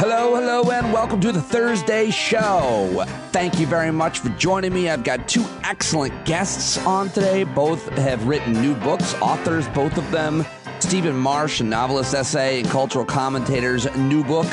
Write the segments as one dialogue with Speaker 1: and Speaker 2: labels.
Speaker 1: Hello, and welcome to the Thursday show. Thank you very much for joining me. I've got two excellent guests on today. Both have written new books, authors, both of them. Stephen Marche, a novelist, essay, and cultural commentator's new book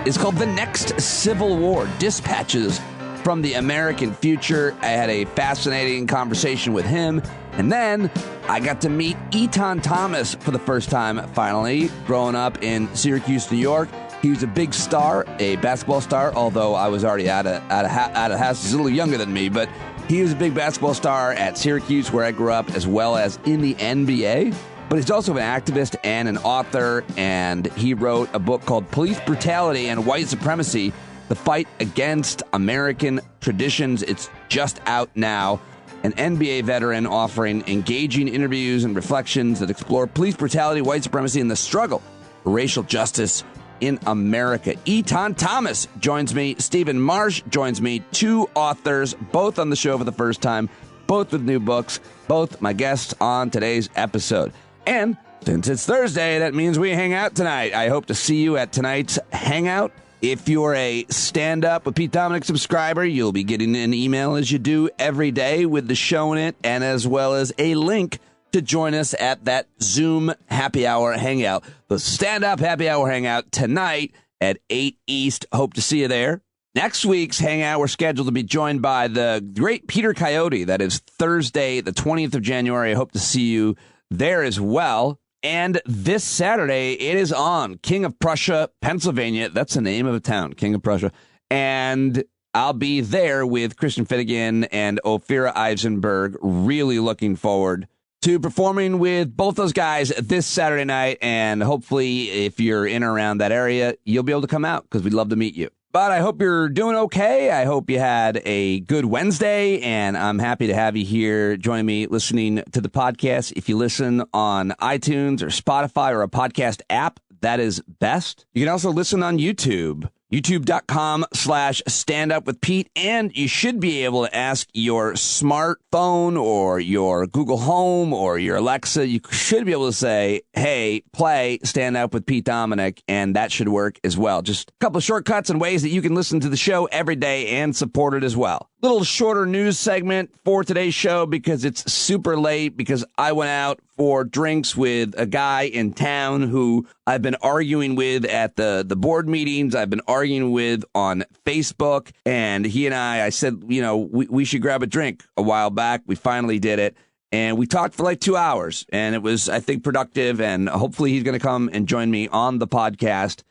Speaker 1: is called The Next Civil War, Dispatches from the American Future. I had a fascinating conversation with him. And then I got to meet Etan Thomas for the first time, finally, growing up in Syracuse, New York. He was a big star, a basketball star, although I was already out of house. He's a little younger than me, but he was a big basketball star at Syracuse, where I grew up, as well as in the NBA. But he's also an activist and an author, and he wrote a book called Police Brutality and White Supremacy, The Fight Against American Traditions. It's just out now. An NBA veteran offering engaging interviews and reflections that explore police brutality, white supremacy, and the struggle for racial justice in America. Etan Thomas joins me. Stephen Marche joins me. Two authors, both on the show for the first time, both with new books, both my guests on today's episode. And since it's Thursday, that means we hang out tonight. I hope to see you at tonight's hangout. If you're a Stand Up with Pete Dominick subscriber, you'll be getting an email, as you do every day, with the show in it, and as well as a link to join us at that Zoom happy hour hangout. The Stand Up happy hour hangout tonight at 8 East. Hope to see you there. Next week's hangout, we're scheduled to be joined by the great Peter Coyote. That is Thursday, the 20th of January. I hope to see you there as well. And this Saturday, it is on King of Prussia, Pennsylvania. That's the name of a town, King of Prussia. And I'll be there with Christian Finnegan and Ophira Eisenberg. Really looking forward to performing with both those guys this Saturday night. And hopefully, if you're in or around that area, you'll be able to come out because we'd love to meet you. But I hope you're doing okay. I hope you had a good Wednesday, and I'm happy to have you here joining me listening to the podcast. If you listen on iTunes or Spotify or a podcast app, that is best. You can also listen on YouTube. YouTube.com/standupwithpete, and you should be able to ask your smartphone or your Google Home or your Alexa. You should be able to say, hey, play Stand Up with Pete Dominick, and that should work as well. Just a couple of shortcuts and ways that you can listen to the show every day and support it as well. Little shorter news segment for today's show because it's super late, because I went out for drinks with a guy in town who I've been arguing with at the board meetings. I've been arguing with on Facebook, and he and I said, we should grab a drink a while back. We finally did it, and we talked for like 2 hours, and it was, I think, productive, and hopefully he's going to come and join me on the podcast.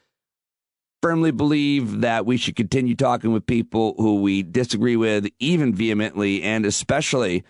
Speaker 1: Firmly believe that we should continue talking with people who we disagree with, even vehemently, and especially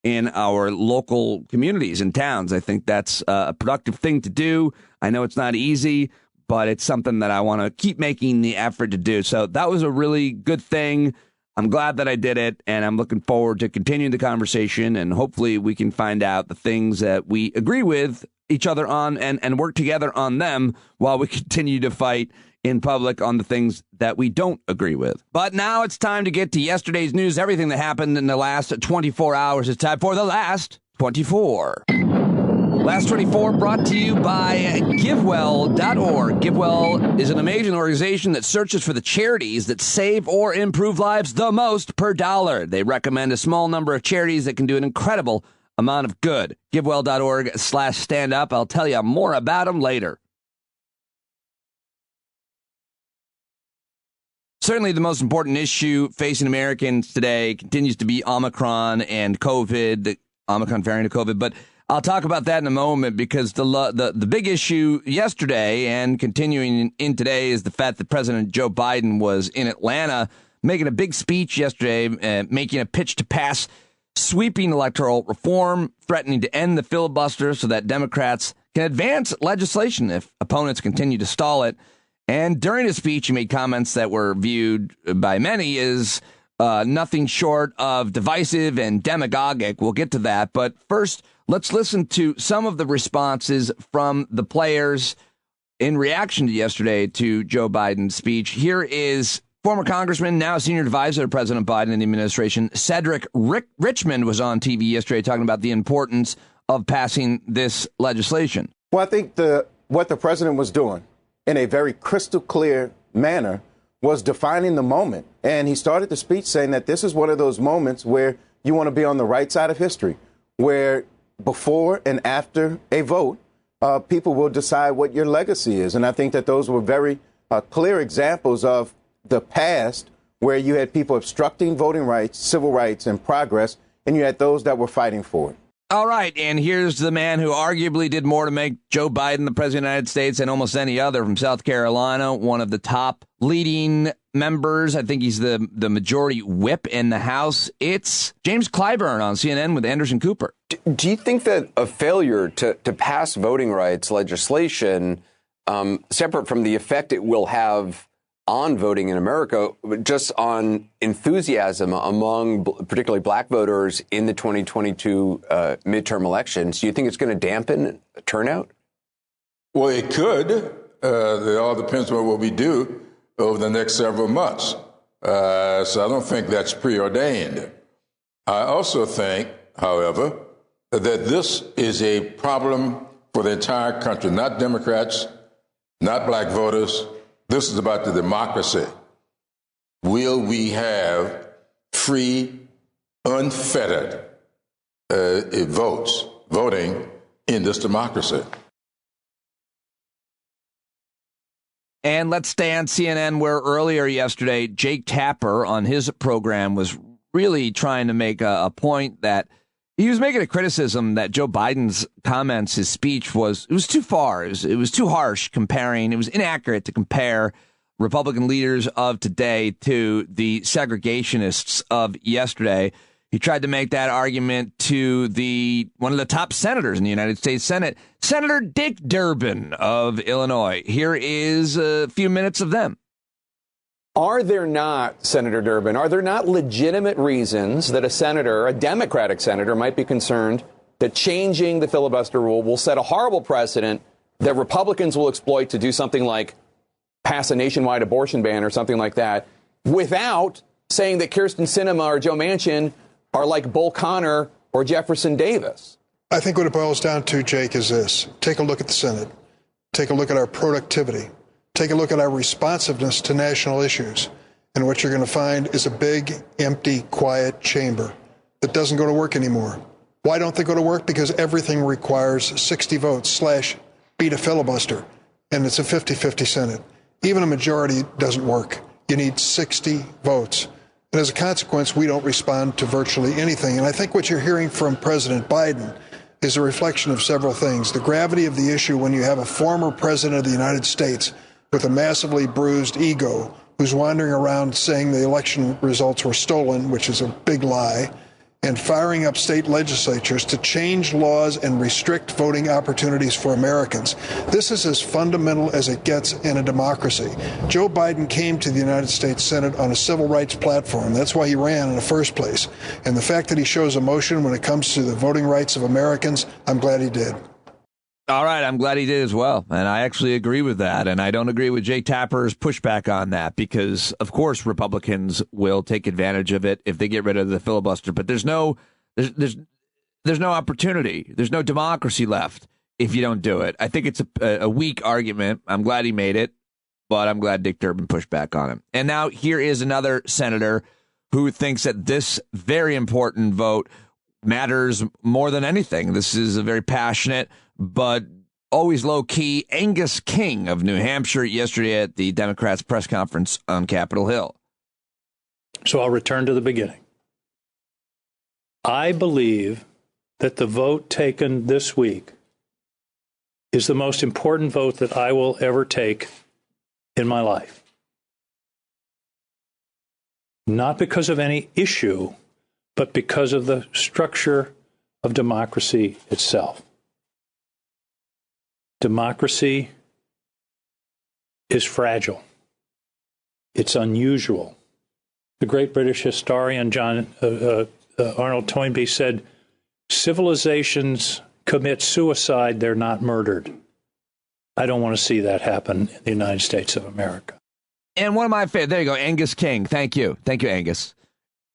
Speaker 1: in our local communities and towns. I think that's a productive thing to do. I know it's not easy, but it's something that I want to keep making the effort to do. So that was a really good thing. I'm glad that I did it, and I'm looking forward to continuing the conversation, and hopefully we can find out the things that we agree with each other on and work together on them while we continue to fight in public on the things that we don't agree with. But now it's time to get to yesterday's news, everything that happened in the last 24 hours. It's time for the Last 24. Last 24 brought to you by GiveWell.org. GiveWell is an amazing organization that searches for the charities that save or improve lives the most per dollar. They recommend a small number of charities that can do an incredible amount of good. GiveWell.org/standup. I'll tell you more about them later. Certainly the most important issue facing Americans today continues to be Omicron and COVID, the Omicron variant of COVID. But I'll talk about that in a moment, because the big issue yesterday and continuing in today is the fact that President Joe Biden was in Atlanta making a big speech yesterday, making a pitch to pass sweeping electoral reform, threatening to end the filibuster so that Democrats can advance legislation if opponents continue to stall it. And during his speech, he made comments that were viewed by many as nothing short of divisive and demagogic. We'll get to that. But first, let's listen to some of the responses from the players in reaction to yesterday to Joe Biden's speech. Here is former Congressman, now senior advisor to President Biden and the administration, Cedric Richmond, was on TV yesterday talking about the importance of passing this legislation.
Speaker 2: Well, I think what the president was doing in a very crystal clear manner, was defining the moment. And he started the speech saying that this is one of those moments where you want to be on the right side of history, where before and after a vote, people will decide what your legacy is. And I think that those were very clear examples of the past, where you had people obstructing voting rights, civil rights, and progress, and you had those that were fighting for it.
Speaker 1: All right, and here's the man who arguably did more to make Joe Biden the president of the United States than almost any other, from South Carolina, one of the top leading members. I think he's the majority whip in the House. It's James Clyburn on CNN with Anderson Cooper.
Speaker 3: Do you think that a failure to pass voting rights legislation, separate from the effect it will have on voting in America, just on enthusiasm among particularly black voters in the 2022 midterm elections, do you think it's going to dampen turnout?
Speaker 4: Well, it could. It all depends on what we do over the next several months. So I don't think that's preordained. I also think, however, that this is a problem for the entire country, not Democrats, not black voters. This is about the democracy. Will we have free, unfettered voting in this democracy?
Speaker 1: And let's stay on CNN, where earlier yesterday, Jake Tapper on his program was really trying to make a point that he was making a criticism that Joe Biden's comments, his speech was too far. It was too harsh comparing. It was inaccurate to compare Republican leaders of today to the segregationists of yesterday. He tried to make that argument to one of the top senators in the United States Senate, Senator Dick Durbin of Illinois. Here is a few minutes of them.
Speaker 5: Are there not, Senator Durbin, are there not legitimate reasons that a senator, a Democratic senator, might be concerned that changing the filibuster rule will set a horrible precedent that Republicans will exploit to do something like pass a nationwide abortion ban or something like that, without saying that Kyrsten Sinema or Joe Manchin are like Bull Connor or Jefferson Davis?
Speaker 6: I think what it boils down to, Jake, is this. Take a look at the Senate. Take a look at our productivity. Take a look at our responsiveness to national issues. And what you're going to find is a big, empty, quiet chamber that doesn't go to work anymore. Why don't they go to work? Because everything requires 60 votes / beat a filibuster. And it's a 50-50 Senate. Even a majority doesn't work. You need 60 votes. And as a consequence, we don't respond to virtually anything. And I think what you're hearing from President Biden is a reflection of several things. The gravity of the issue when you have a former president of the United States with a massively bruised ego who's wandering around saying the election results were stolen, which is a big lie, and firing up state legislatures to change laws and restrict voting opportunities for Americans. This is as fundamental as it gets in a democracy. Joe Biden came to the United States Senate on a civil rights platform. That's why he ran in the first place. And the fact that he shows emotion when it comes to the voting rights of Americans, I'm glad he did.
Speaker 1: All right, I'm glad he did as well. And I actually agree with that. And I don't agree with Jake Tapper's pushback on that because, of course, Republicans will take advantage of it if they get rid of the filibuster. But there's no opportunity. There's no democracy left if you don't do it. I think it's a weak argument. I'm glad he made it, but I'm glad Dick Durbin pushed back on him. And now here is another senator who thinks that this very important vote matters more than anything. This is a very passionate but always low-key Angus King of New Hampshire yesterday at the Democrats' press conference on Capitol Hill.
Speaker 7: So I'll return to the beginning. I believe that the vote taken this week is the most important vote that I will ever take in my life. Not because of any issue, but because of the structure of democracy itself. Democracy is fragile. It's unusual. The great British historian Arnold Toynbee said, civilizations commit suicide, they're not murdered. I don't want to see that happen in the United States of America.
Speaker 1: And one of my favorite, there you go, Angus King. Thank you. Thank you, Angus.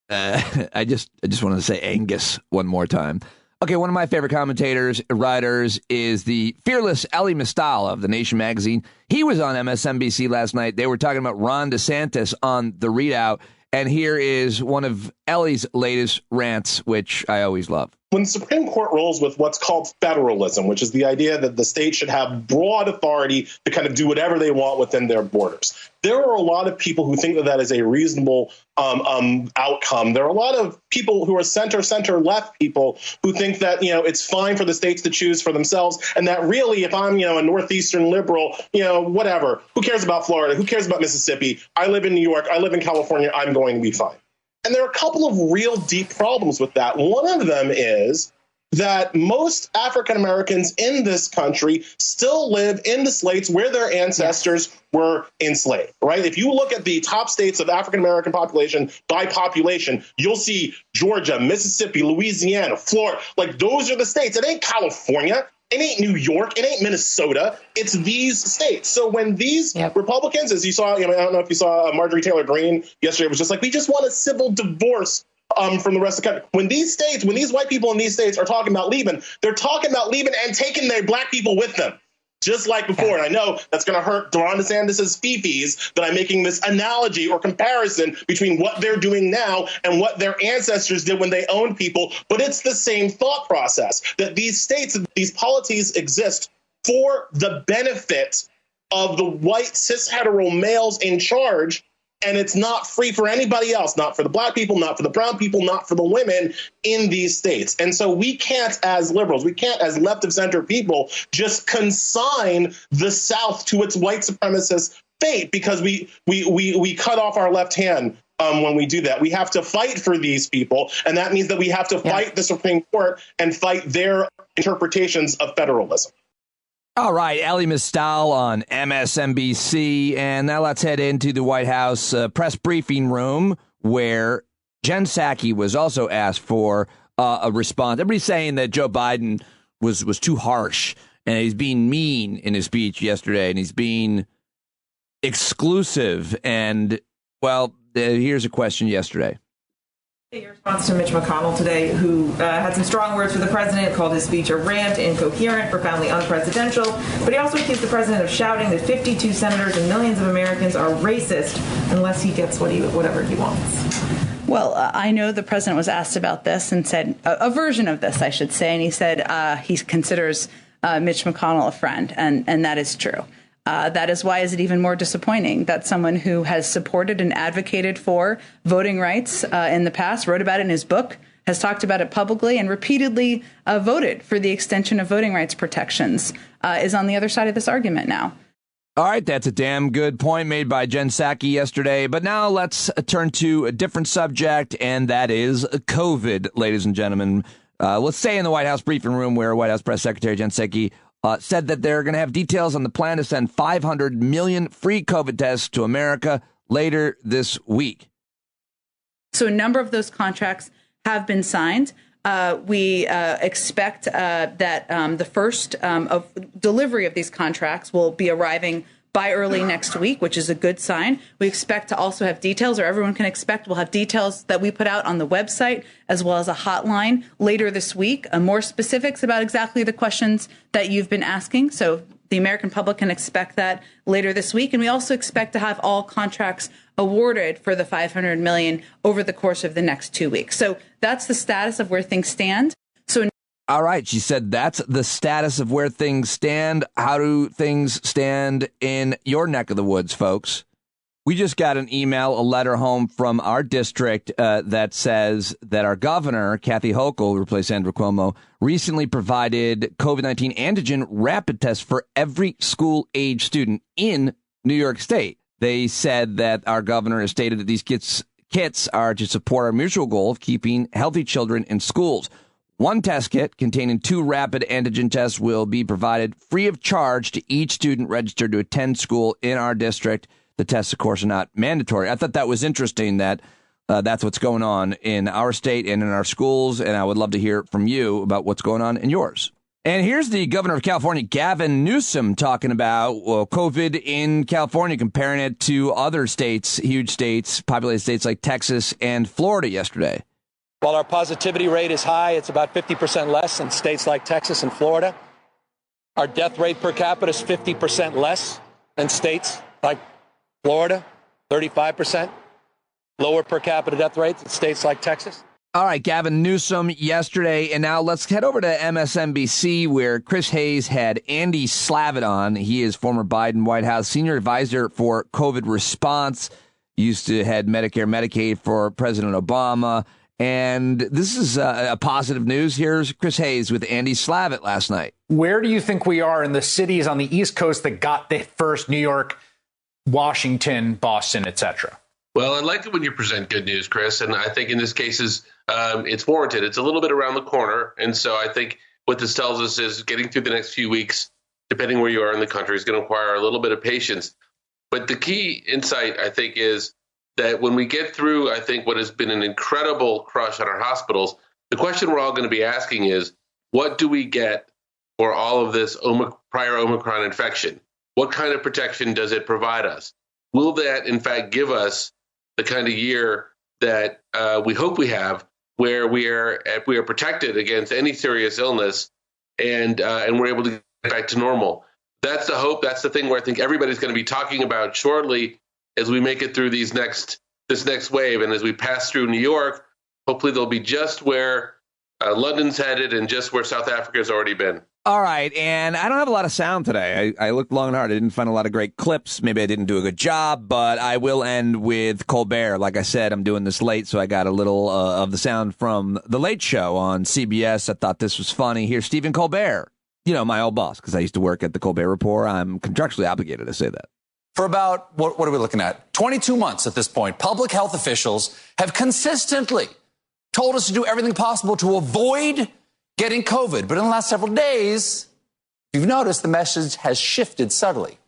Speaker 1: I just wanted to say Angus one more time. Okay, one of my favorite commentators, writers, is the fearless Elie Mystal of The Nation magazine. He was on MSNBC last night. They were talking about Ron DeSantis on The Readout. And here is one of Ellie's latest rants, which I always love.
Speaker 8: When the Supreme Court rules with what's called federalism, which is the idea that the state should have broad authority to kind of do whatever they want within their borders, there are a lot of people who think that that is a reasonable outcome. There are a lot of people who are center-left people who think that, it's fine for the states to choose for themselves, and that really, if I'm, a northeastern liberal, whatever, who cares about Florida? Who cares about Mississippi? I live in New York. I live in California. I'm going to be fine. And there are a couple of real deep problems with that. One of them is that most African Americans in this country still live in the states where their ancestors were enslaved, right? If you look at the top states of African American population by population, you'll see Georgia, Mississippi, Louisiana, Florida. Like, those are the states. It ain't California. It ain't New York. It ain't Minnesota. It's these states. So when these Republicans, as you saw, I don't know if you saw Marjorie Taylor Greene yesterday, was just like, we just want a civil divorce from the rest of the country. When these white people in these states are talking about leaving, they're talking about leaving and taking their black people with them. Just like before. And I know that's going to hurt Ron DeSantis' fifis that I'm making this analogy or comparison between what they're doing now and what their ancestors did when they owned people. But it's the same thought process, that these states, these polities exist for the benefit of the white cis hetero males in charge. And it's not free for anybody else, not for the black people, not for the brown people, not for the women in these states. And so we can't, as liberals, we can't, as left of center people, just consign the South to its white supremacist fate because we cut off our left hand when we do that. We have to fight for these people. And that means that we have to fight the Supreme Court and fight their interpretations of federalism.
Speaker 1: All right, Elie Mystal on MSNBC, and now let's head into the White House press briefing room where Jen Psaki was also asked for a response. Everybody's saying that Joe Biden was too harsh, and he's being mean in his speech yesterday, and he's being exclusive. And, well, here's a question yesterday.
Speaker 9: Your response to Mitch McConnell today, who had some strong words for the president, called his speech a rant, incoherent, profoundly unpresidential, but he also accused the president of shouting that 52 senators and millions of Americans are racist unless he gets whatever he wants.
Speaker 10: Well, I know the president was asked about this and said, a version of this, I should say, and he said he considers Mitch McConnell a friend, and that is true. That is why is it even more disappointing that someone who has supported and advocated for voting rights in the past, wrote about it in his book, has talked about it publicly and repeatedly voted for the extension of voting rights protections, is on the other side of this argument now.
Speaker 1: All right, that's a damn good point made by Jen Psaki yesterday. But now let's turn to a different subject, and that is COVID, ladies and gentlemen. Let's stay in the White House briefing room where White House Press Secretary Jen Psaki said that they're going to have details on the plan to send 500 million free COVID tests to America later this week.
Speaker 10: So a number of those contracts have been signed. We expect that the first of delivery of these contracts will be arriving by early next week, which is a good sign. We expect to also have details, or everyone can expect we'll have details that we put out on the website, as well as a hotline later this week, more specifics about exactly the questions that you've been asking. So the American public can expect that later this week. And we also expect to have all contracts awarded for the $500 million over the course of the next 2 weeks. So that's the status of where things stand. So
Speaker 1: all right, she said that's the status of where things stand. How do things stand in your neck of the woods, folks? We just got an email, a letter home from our district that says that our governor, Kathy Hochul, who replaced Andrew Cuomo, recently provided COVID-19 antigen rapid tests for every school-age student in New York State. They said that our governor has stated that these kits are to support our mutual goal of keeping healthy children in schools. One test kit containing 2 rapid antigen tests will be provided free of charge to each student registered to attend school in our district. The tests, of course, are not mandatory. I thought that was interesting that that's what's going on in our state and in our schools, and I would love to hear from you about what's going on in yours. And here's the governor of California, Gavin Newsom, talking about COVID in California, comparing it to other states, huge states, populated states like Texas and Florida yesterday.
Speaker 11: While our positivity rate is high, it's about 50% less in states like Texas and Florida. Our death rate per capita is 50% less than states like Florida, 35%. Lower per capita death rates in states like Texas.
Speaker 1: All right, Gavin Newsom yesterday, and now let's head over to MSNBC, where Chris Hayes had Andy Slavitt on. He is former Biden White House senior advisor for COVID response, used to head Medicare, Medicaid for President Obama. And this is a positive news. Here's Chris Hayes with Andy Slavitt last night.
Speaker 12: Where do you think we are in the cities on the East Coast that got the first? New York, Washington, Boston, etc.
Speaker 13: Well, I like it when you present good news, Chris, and I think in this case it's warranted. It's a little bit around the corner, and so I think what this tells us is getting through the next few weeks, depending where you are in the country, is going to require a little bit of patience. But the key insight, I think, is that when we get through, I think, what has been an incredible crush on our hospitals, the question we're all going to be asking is, what do we get for all of this prior Omicron infection? What kind of protection does it provide us? Will that, in fact, give us the kind of year that we hope we have, where we are protected against any serious illness, and we're able to get back to normal? That's the hope. That's the thing where I think everybody's going to be talking about shortly as we make it through this next wave, and as we pass through New York. Hopefully, they'll be just where London's headed and just where South Africa's already been.
Speaker 1: All right, and I don't have a lot of sound today. I looked long and hard. I didn't find a lot of great clips. Maybe I didn't do a good job, but I will end with Colbert. Like I said, I'm doing this late, so I got a little of the sound from The Late Show on CBS. I thought this was funny. Here's Stephen Colbert, my old boss, because I used to work at the Colbert Report. I'm contractually obligated to say that.
Speaker 14: For about, what are we looking at? 22 months at this point, public health officials have consistently told us to do everything possible to avoid getting COVID. But in the last several days, if you've noticed, the message has shifted subtly.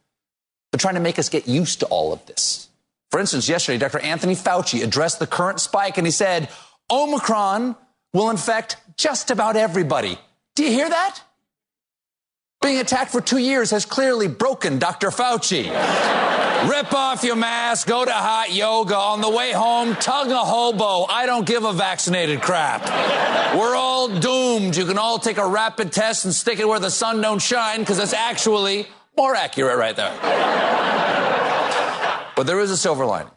Speaker 14: They're trying to make us get used to all of this. For instance, yesterday, Dr. Anthony Fauci addressed the current spike, and he said, Omicron will infect just about everybody. Do you hear that? Being attacked for 2 years has clearly broken Dr. Fauci. Rip off your mask, go to hot yoga. On the way home, tug a hobo. I don't give a vaccinated crap. We're all doomed. You can all take a rapid test and stick it where the sun don't shine, because it's actually more accurate right there. But there is a silver lining.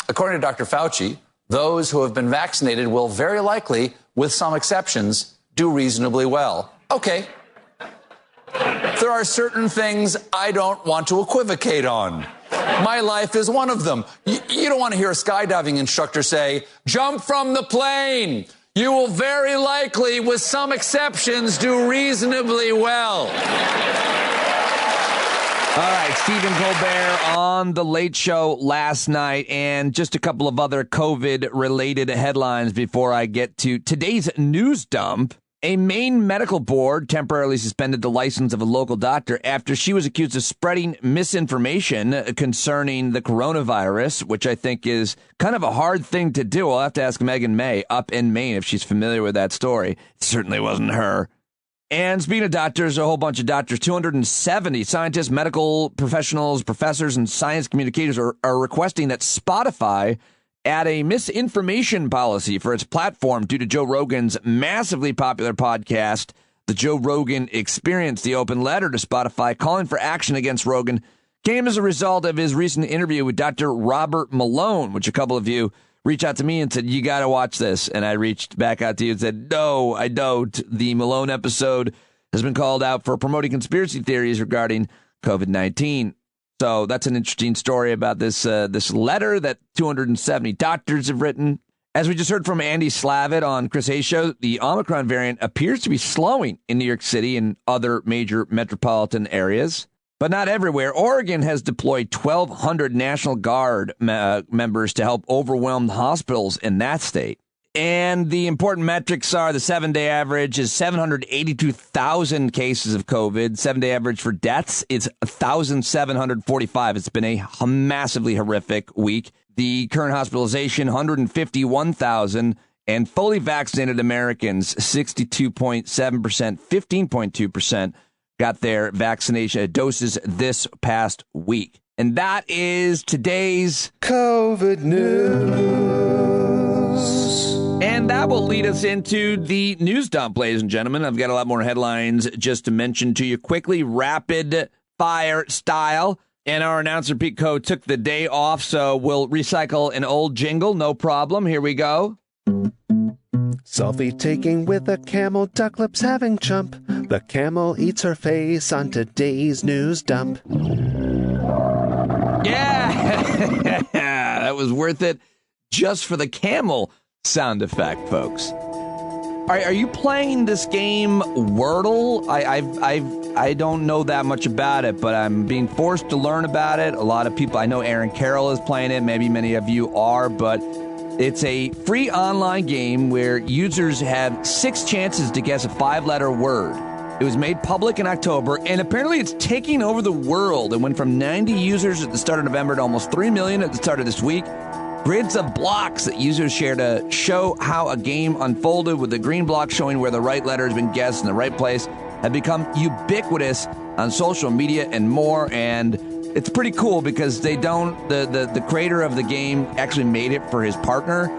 Speaker 14: According to Dr. Fauci, those who have been vaccinated will very likely, with some exceptions, do reasonably well. Okay. There are certain things I don't want to equivocate on. My life is one of them. You don't want to hear a skydiving instructor say, jump from the plane. You will very likely, with some exceptions, do reasonably well.
Speaker 1: All right, Stephen Colbert on The Late Show last night, and just a couple of other COVID-related headlines before I get to today's news dump. A Maine medical board temporarily suspended the license of a local doctor after she was accused of spreading misinformation concerning the coronavirus, which I think is kind of a hard thing to do. I'll have to ask Megan May up in Maine if she's familiar with that story. It certainly wasn't her. And speaking of doctors, a whole bunch of doctors, 270 scientists, medical professionals, professors, and science communicators are requesting that Spotify add a misinformation policy for its platform due to Joe Rogan's massively popular podcast, The Joe Rogan Experience. The open letter to Spotify calling for action against Rogan came as a result of his recent interview with Dr. Robert Malone, which a couple of you reached out to me and said, you got to watch this. And I reached back out to you and said, no, I don't. The Malone episode has been called out for promoting conspiracy theories regarding COVID-19. So that's an interesting story about this letter that 270 doctors have written. As we just heard from Andy Slavitt on Chris Hayes' show, the Omicron variant appears to be slowing in New York City and other major metropolitan areas, but not everywhere. Oregon has deployed 1,200 National Guard members to help overwhelm hospitals in that state. And the important metrics are the 7-day average is 782,000 cases of COVID. 7-day average for deaths is 1,745. It's been a massively horrific week. The current hospitalization, 151,000. And fully vaccinated Americans, 62.7%, 15.2% got their vaccination doses this past week. And that is today's COVID News. And that will lead us into the news dump, ladies and gentlemen. I've got a lot more headlines just to mention to you quickly, rapid fire style. And our announcer, Pete Coe, took the day off, so we'll recycle an old jingle. No problem. Here we go.
Speaker 15: Selfie taking with a camel, duck lips having chump. The camel eats her face on today's news dump.
Speaker 1: Yeah, that was worth it just for the camel sound effect, folks. Are you playing this game Wordle? I don't know that much about it, but I'm being forced to learn about it. A lot of people, I know Aaron Carroll is playing it. Maybe many of you are, but it's a free online game where users have 6 chances to guess a 5-letter word. It was made public in October, and apparently it's taking over the world. It went from 90 users at the start of November to almost 3 million at the start of this week. Grids of blocks that users share to show how a game unfolded, with the green block showing where the right letter has been guessed in the right place, have become ubiquitous on social media and more. And it's pretty cool because they don't, the creator of the game actually made it for his partner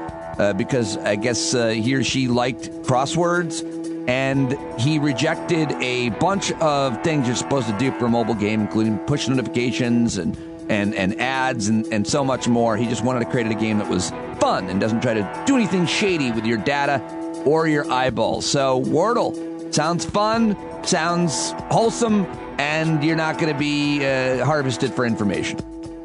Speaker 1: because I guess he or she liked crosswords, and he rejected a bunch of things you're supposed to do for a mobile game, including push notifications and ads and so much more. He just wanted to create a game that was fun and doesn't try to do anything shady with your data or your eyeballs. So Wordle sounds fun, sounds wholesome, and you're not going to be harvested for information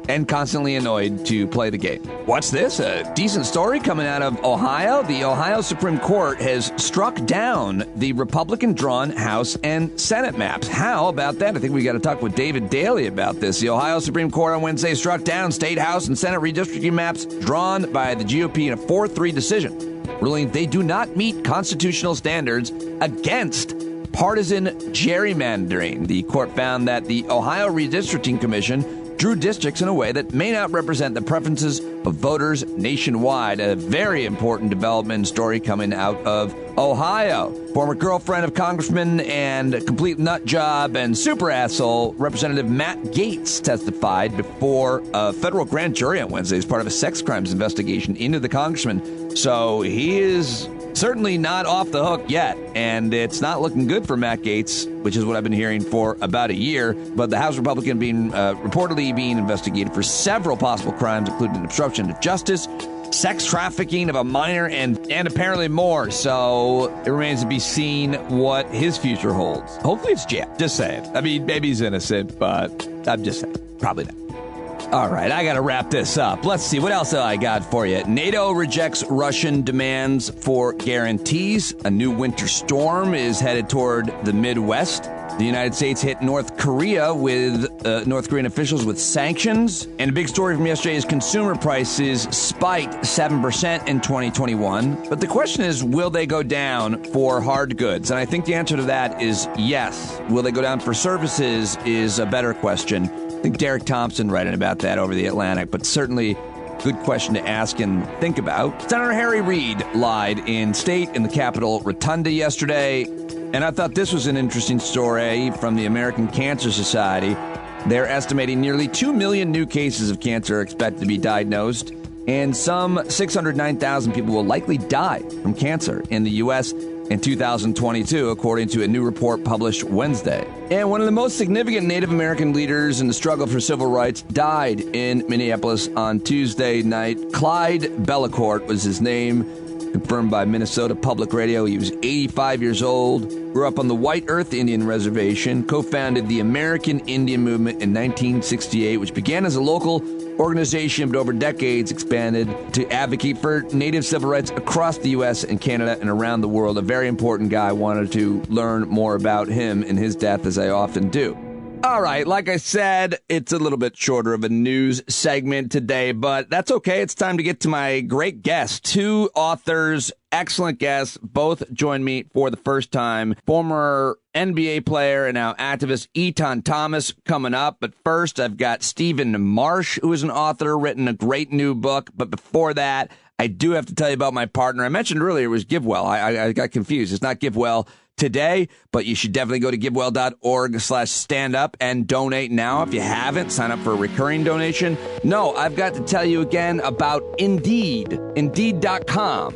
Speaker 1: and constantly annoyed to play the game. What's this? A decent story coming out of Ohio? The Ohio Supreme Court has struck down the Republican-drawn House and Senate maps. How about that? I think we got to talk with David Daly about this. The Ohio Supreme Court on Wednesday struck down state House and Senate redistricting maps drawn by the GOP in a 4-3 decision, ruling they do not meet constitutional standards against partisan gerrymandering. The court found that the Ohio Redistricting Commission drew districts in a way that may not represent the preferences of voters nationwide. A very important development story coming out of Ohio. Former girlfriend of Congressman and complete nut job and super asshole Representative Matt Gaetz testified before a federal grand jury on Wednesday as part of a sex crimes investigation into the congressman. So he is certainly not off the hook yet, and it's not looking good for Matt Gaetz, which is what I've been hearing for about a year. But the House Republican reportedly being investigated for several possible crimes, including obstruction of justice, sex trafficking of a minor, and apparently more. So it remains to be seen what his future holds. Hopefully it's jail. Just saying. I mean, maybe he's innocent, but I'm just saying. Probably not. All right, I got to wrap this up. Let's see. What else I got for you? NATO rejects Russian demands for guarantees. A new winter storm is headed toward the Midwest. The United States hit North Korea with North Korean officials with sanctions. And a big story from yesterday is consumer prices spiked 7% in 2021. But the question is, will they go down for hard goods? And I think the answer to that is yes. Will they go down for services is a better question. I think Derek Thompson writing about that over the Atlantic, but certainly good question to ask and think about. Senator Harry Reid lied in state in the Capitol Rotunda yesterday, and I thought this was an interesting story from the American Cancer Society. They're estimating nearly 2 million new cases of cancer are expected to be diagnosed, and some 609,000 people will likely die from cancer in the U.S. in 2022, according to a new report published Wednesday. And one of the most significant Native American leaders in the struggle for civil rights died in Minneapolis on Tuesday night. Clyde Bellacourt was his name, confirmed by Minnesota Public Radio. He was 85 years old, grew up on the White Earth Indian Reservation, co-founded the American Indian Movement in 1968, which began as a local organization, but over decades expanded to advocate for Native civil rights across the U.S. and Canada and around the world. A very important guy. I wanted to learn more about him and his death, as I often do. All right, like I said, it's a little bit shorter of a news segment today, but that's okay. It's time to get to my great guests. 2 authors, excellent guests, both joined me for the first time. Former NBA player and now activist Etan Thomas coming up. But first, I've got Stephen Marche, who is an author, written a great new book. But before that, I do have to tell you about my partner. I mentioned earlier it was GiveWell. I got confused. It's not GiveWell today, but you should definitely go to givewell.org/standup and donate now. If you haven't, sign up for a recurring donation. No, I've got to tell you again about Indeed, Indeed.com.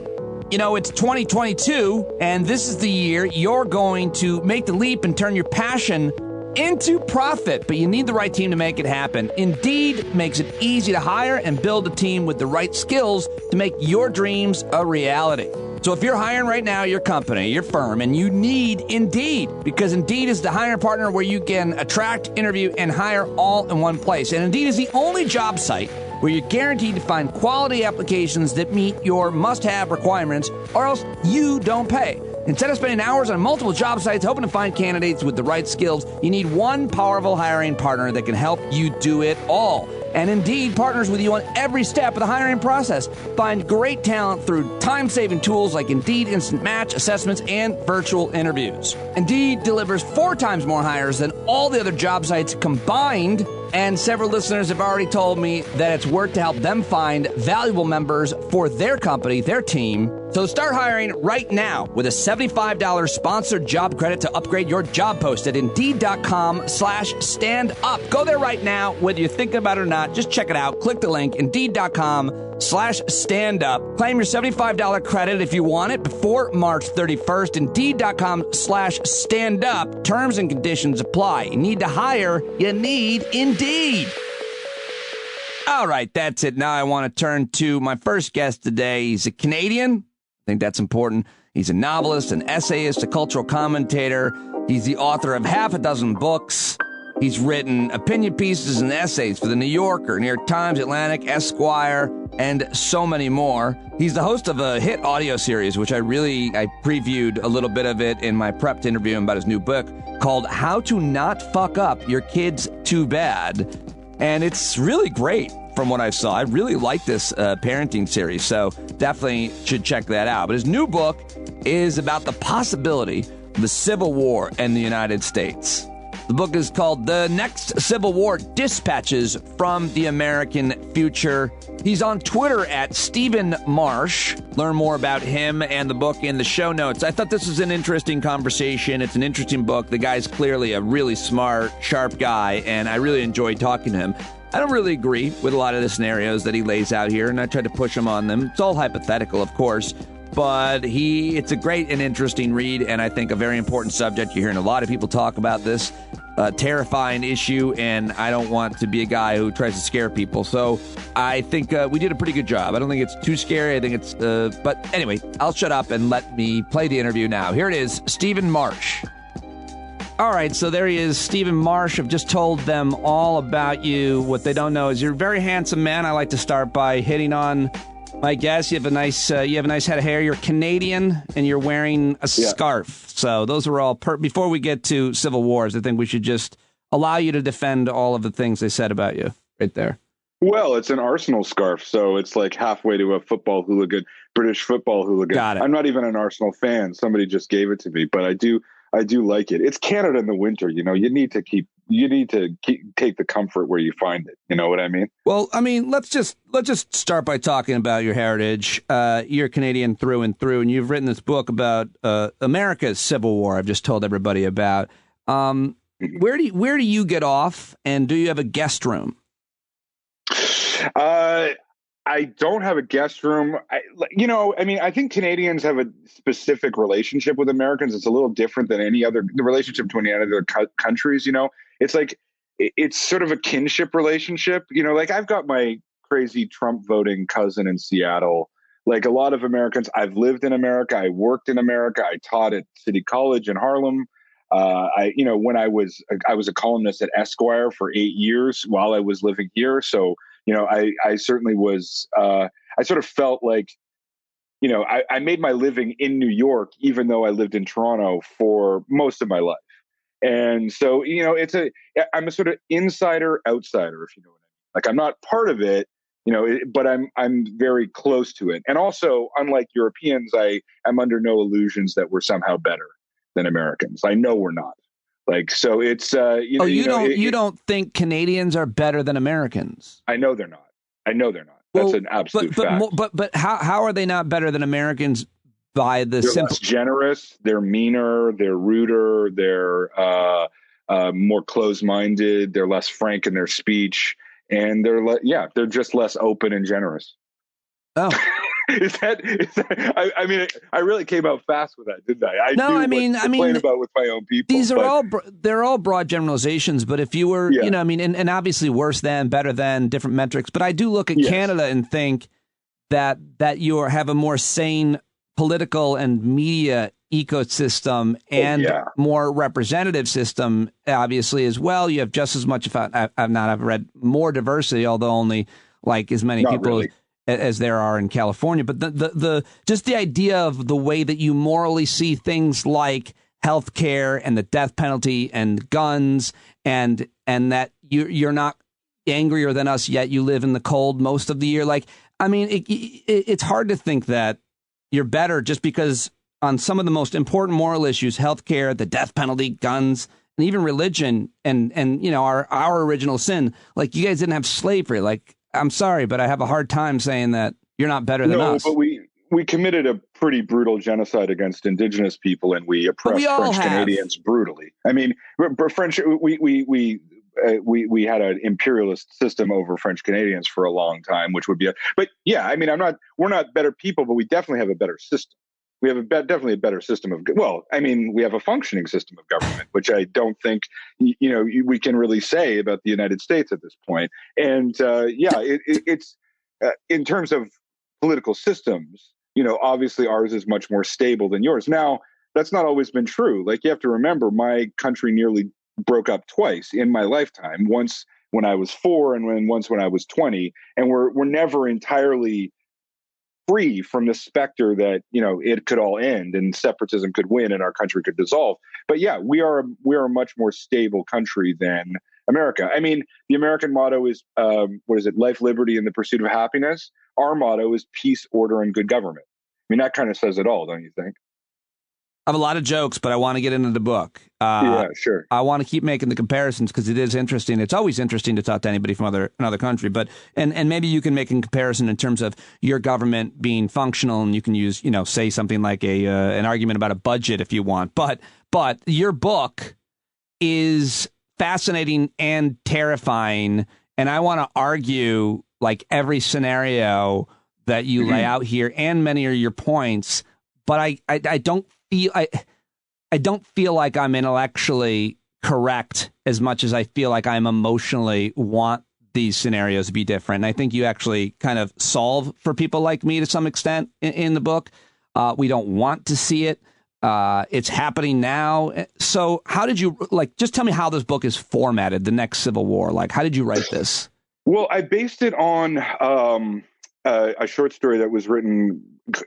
Speaker 1: You know, it's 2022, and this is the year you're going to make the leap and turn your passion into profit, but you need the right team to make it happen. Indeed makes it easy to hire and build a team with the right skills to make your dreams a reality. So if you're hiring right now, your company, your firm, and you need Indeed, because Indeed is the hiring partner where you can attract, interview, and hire all in one place. And Indeed is the only job site where you're guaranteed to find quality applications that meet your must-have requirements, or else you don't pay. Instead of spending hours on multiple job sites hoping to find candidates with the right skills, you need one powerful hiring partner that can help you do it all. And Indeed partners with you on every step of the hiring process. Find great talent through time-saving tools like Indeed Instant Match, assessments, and virtual interviews. Indeed delivers 4 times more hires than all the other job sites combined. And several listeners have already told me that it's worked to help them find valuable members for their company, their team. So start hiring right now with a $75 sponsored job credit to upgrade your job post at Indeed.com/standup. Go there right now, whether you're thinking about it or not. Just check it out. Click the link, Indeed.com/standup. Claim your $75 credit if you want it before March 31st. Indeed.com/standup. Terms and conditions apply. You need to hire. You need Indeed. All right, that's it. Now I want to turn to my first guest today. He's a Canadian. I think that's important. He's a novelist, an essayist, a cultural commentator. He's the author of half a dozen books. He's written opinion pieces and essays for The New Yorker, New York Times, Atlantic, Esquire, and so many more. He's the host of a hit audio series, which I previewed a little bit of it in my prep to interview him about his new book called How to Not Fuck Up Your Kids Too Bad. And it's really great from what I saw. I really like this parenting series, so definitely should check that out. But his new book is about the possibility of the Civil War in the United States. The book is called The Next Civil War, Dispatches from the American Future. He's on Twitter at Stephen Marche. Learn more about him and the book in the show notes. I thought this was an interesting conversation. It's an interesting book. The guy's clearly a really smart, sharp guy, and I really enjoyed talking to him. I don't really agree with a lot of the scenarios that he lays out here, and I tried to push him on them. It's all hypothetical, of course, but it's a great and interesting read, and I think a very important subject. You're hearing a lot of people talk about this terrifying issue, and I don't want to be a guy who tries to scare people. So I think we did a pretty good job. I don't think it's too scary. I think it's, but anyway, I'll shut up and let me play the interview now. Here it is, Stephen Marche. All right, so there he is, Stephen Marche. I've just told them all about you. What they don't know is you're a very handsome man. I like to start by hitting on my guess. You have a nice head of hair. You're Canadian, and you're wearing a scarf. So those are all before we get to civil wars, I think we should just allow you to defend all of the things they said about you right there.
Speaker 16: Well, it's an Arsenal scarf, so it's like halfway to a football hooligan, British football hooligan.
Speaker 1: Got it.
Speaker 16: I'm not even an Arsenal fan. Somebody just gave it to me, but I do like it. It's Canada in the winter. You know, you need to take the comfort where you find it. You know what I mean?
Speaker 1: Well, I mean, let's just start by talking about your heritage. You're Canadian through and through, and you've written this book about America's Civil War. I've just told everybody about. Where do you get off, and do you have a guest room?
Speaker 16: I don't have a guest room. I think Canadians have a specific relationship with Americans. It's a little different than the relationship between any other countries. You know, it's like, it's sort of a kinship relationship. You know, like I've got my crazy Trump voting cousin in Seattle. Like a lot of Americans, I've lived in America. I worked in America. I taught at City College in Harlem. When I was a columnist at Esquire for 8 years while I was living here. So, you know, I certainly was, I sort of felt like, you know, I made my living in New York, even though I lived in Toronto for most of my life. And so, you know, I'm a sort of insider outsider, if you know what I mean. Like I'm not part of it, you know, but I'm very close to it. And also, unlike Europeans, I am under no illusions that we're somehow better than Americans. I know we're not. Like, so it's, you don't think Canadians are better than Americans? I know they're not. That's an absolute fact. But how are they not better than Americans by the simple? They're less generous, they're meaner, they're ruder, they're more closed-minded, they're less frank in their speech, and they're just less open and generous. Oh, Is that I mean, I really came out fast with that, didn't I?
Speaker 1: Complain
Speaker 16: about with my own people.
Speaker 1: These are they're all broad generalizations. But if you were,
Speaker 16: Yeah.
Speaker 1: and obviously worse than, better than, different metrics. But I do look at
Speaker 16: Yes.
Speaker 1: Canada and think that you have a more sane political and media ecosystem and more representative system, obviously, as well. You have just as much, I've read more diversity, although only like as many people as there are in California. But the just the idea of the way that you morally see things like healthcare and the death penalty and guns and that you're not angrier than us, yet you live in the cold most of the year. Like, I mean, it's hard to think that you're better just because on some of the most important moral issues, healthcare, the death penalty, guns, and even religion and our original sin, like you guys didn't have slavery. Like, I'm sorry, but I have a hard time saying that you're not better than us.
Speaker 16: No, but we committed a pretty brutal genocide against indigenous people, and we oppressed French Canadians brutally. I mean, French, we had an imperialist system over French Canadians for a long time, which would be but yeah, I mean, we're not better people, but we definitely have a better system. We have definitely a better system we have a functioning system of government, which I don't think, we can really say about the United States at this point. And it's in terms of political systems, obviously ours is much more stable than yours. Now, that's not always been true. Like, you have to remember, my country nearly broke up twice in my lifetime, once when I was 4 and once when I was 20. And we're never entirely free from the specter that, it could all end and separatism could win and our country could dissolve. But yeah, we are a much more stable country than America. I mean, the American motto is, life, liberty, and the pursuit of happiness. Our motto is peace, order, and good government. I mean, that kind of says it all, don't you think?
Speaker 1: I have a lot of jokes, but I want to get into the book.
Speaker 16: Yeah, sure.
Speaker 1: I want to keep making the comparisons because it is interesting. It's always interesting to talk to anybody from another country, but and maybe you can make a comparison in terms of your government being functional, and you can use, say something like an argument about a budget if you want. But your book is fascinating and terrifying, and I want to argue like every scenario that you lay out here and many of your points. But I don't feel like I'm intellectually correct as much as I feel like I'm emotionally want these scenarios to be different. And I think you actually kind of solve for people like me to some extent in the book. We don't want to see it. It's happening now. So how did you just tell me how this book is formatted, The Next Civil War? Like, how did you write this?
Speaker 16: Well, I based it on a short story that was written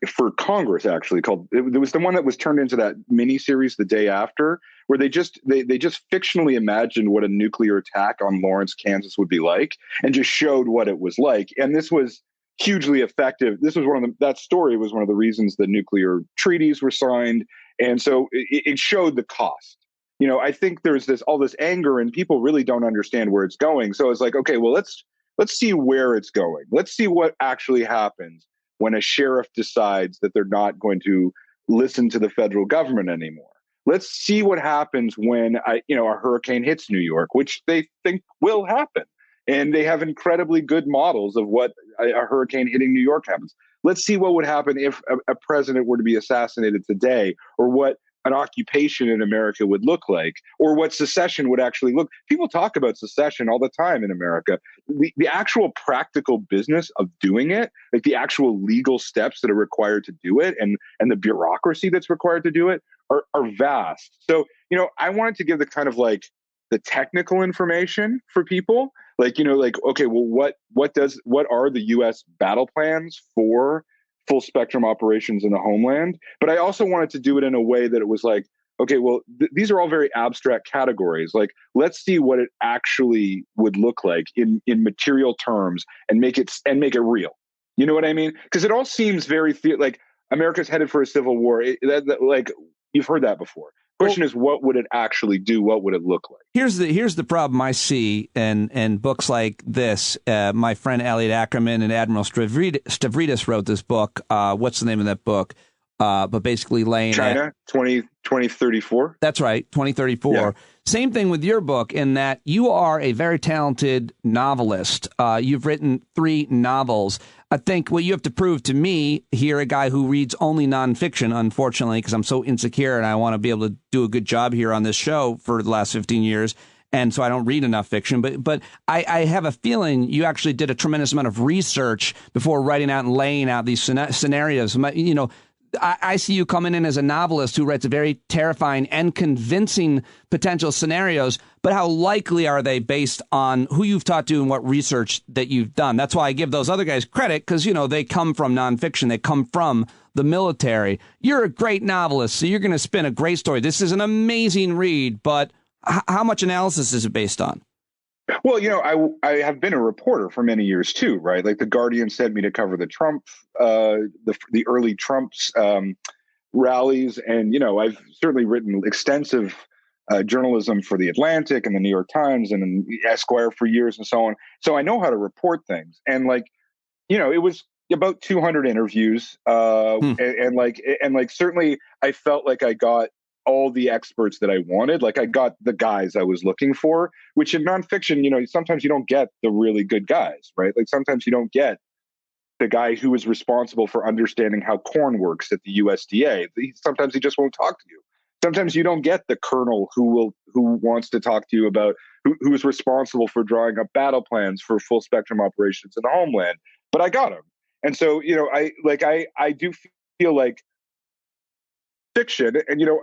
Speaker 16: for Congress, actually, called, it was the one that was turned into that miniseries The Day After, where they just fictionally imagined what a nuclear attack on Lawrence, Kansas would be like, and just showed what it was like. And this was hugely effective. This was that story was one of the reasons the nuclear treaties were signed. And so it showed the cost. I think there's all this anger, and people really don't understand where it's going. So it's like, okay, well, let's see where it's going. Let's see what actually happens when a sheriff decides that they're not going to listen to the federal government anymore. Let's see what happens when a hurricane hits New York, which they think will happen. And they have incredibly good models of what a hurricane hitting New York happens. Let's see what would happen if a president were to be assassinated today, or what an occupation in America would look like, or what secession would actually look. People talk about secession all the time in America. The actual practical business of doing it, like the actual legal steps that are required to do it, and the bureaucracy that's required to do it are vast. So, I wanted to give the kind of like the technical information for people, okay, well, what are the U.S. battle plans for full spectrum operations in the homeland? But I also wanted to do it in a way that it was like, okay, well, these are all very abstract categories. Like, let's see what it actually would look like in material terms, and make it real. You know what I mean? Because it all seems very like America's headed for a civil war. Like, you've heard that before. Question is, what would it actually do? What would it look like?
Speaker 1: Here's the problem I see in books like this. My friend Elliot Ackerman and Admiral Stavridis wrote this book. What's the name of that book? but basically laying
Speaker 16: China 2034.
Speaker 1: That's right, 2034. Yeah. Same thing with your book in that you are a very talented novelist. You've written 3 novels. I think what you have to prove to me here, a guy who reads only nonfiction, unfortunately, because I'm so insecure and I want to be able to do a good job here on this show for the last 15 years. And so I don't read enough fiction. But I have a feeling you actually did a tremendous amount of research before writing out and laying out these scenarios. You know, I see you coming in as a novelist who writes very terrifying and convincing potential scenarios, but how likely are they based on who you've talked to and what research that you've done? That's why I give those other guys credit, because, you know, they come from nonfiction. They come from the military. You're a great novelist, so you're going to spin a great story. This is an amazing read, but how much analysis is it based on?
Speaker 16: Well, you know, I have been a reporter for many years too, right? Like the Guardian sent me to cover the Trump, the early Trump's rallies, and you know, I've certainly written extensive journalism for the Atlantic and the New York Times and Esquire for years and so on. So I know how to report things, and like, you know, it was about 200 interviews, and certainly I felt like I got all the experts that I wanted. Like I got the guys I was looking for, which in nonfiction, you know, sometimes you don't get the really good guys, right? Like sometimes you don't get the guy who is responsible for understanding how corn works at the USDA. Sometimes he just won't talk to you. Sometimes you don't get the colonel who wants to talk to you about who is responsible for drawing up battle plans for full spectrum operations in the homeland. But I got him. And so, you know, I do feel like fiction, and you know,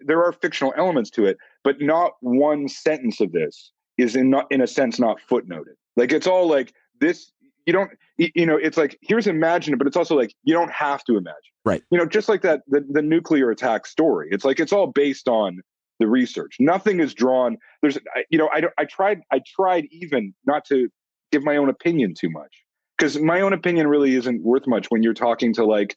Speaker 16: there are fictional elements to it, but not one sentence of this is in a sense not footnoted. Like it's all like this. You don't, you know, it's like here's imagine, but it's also like you don't have to imagine,
Speaker 1: right?
Speaker 16: You know, just like that the nuclear attack story. It's like it's all based on the research. Nothing is drawn. There's, you know, I tried even not to give my own opinion too much, because my own opinion really isn't worth much when you're talking to, like,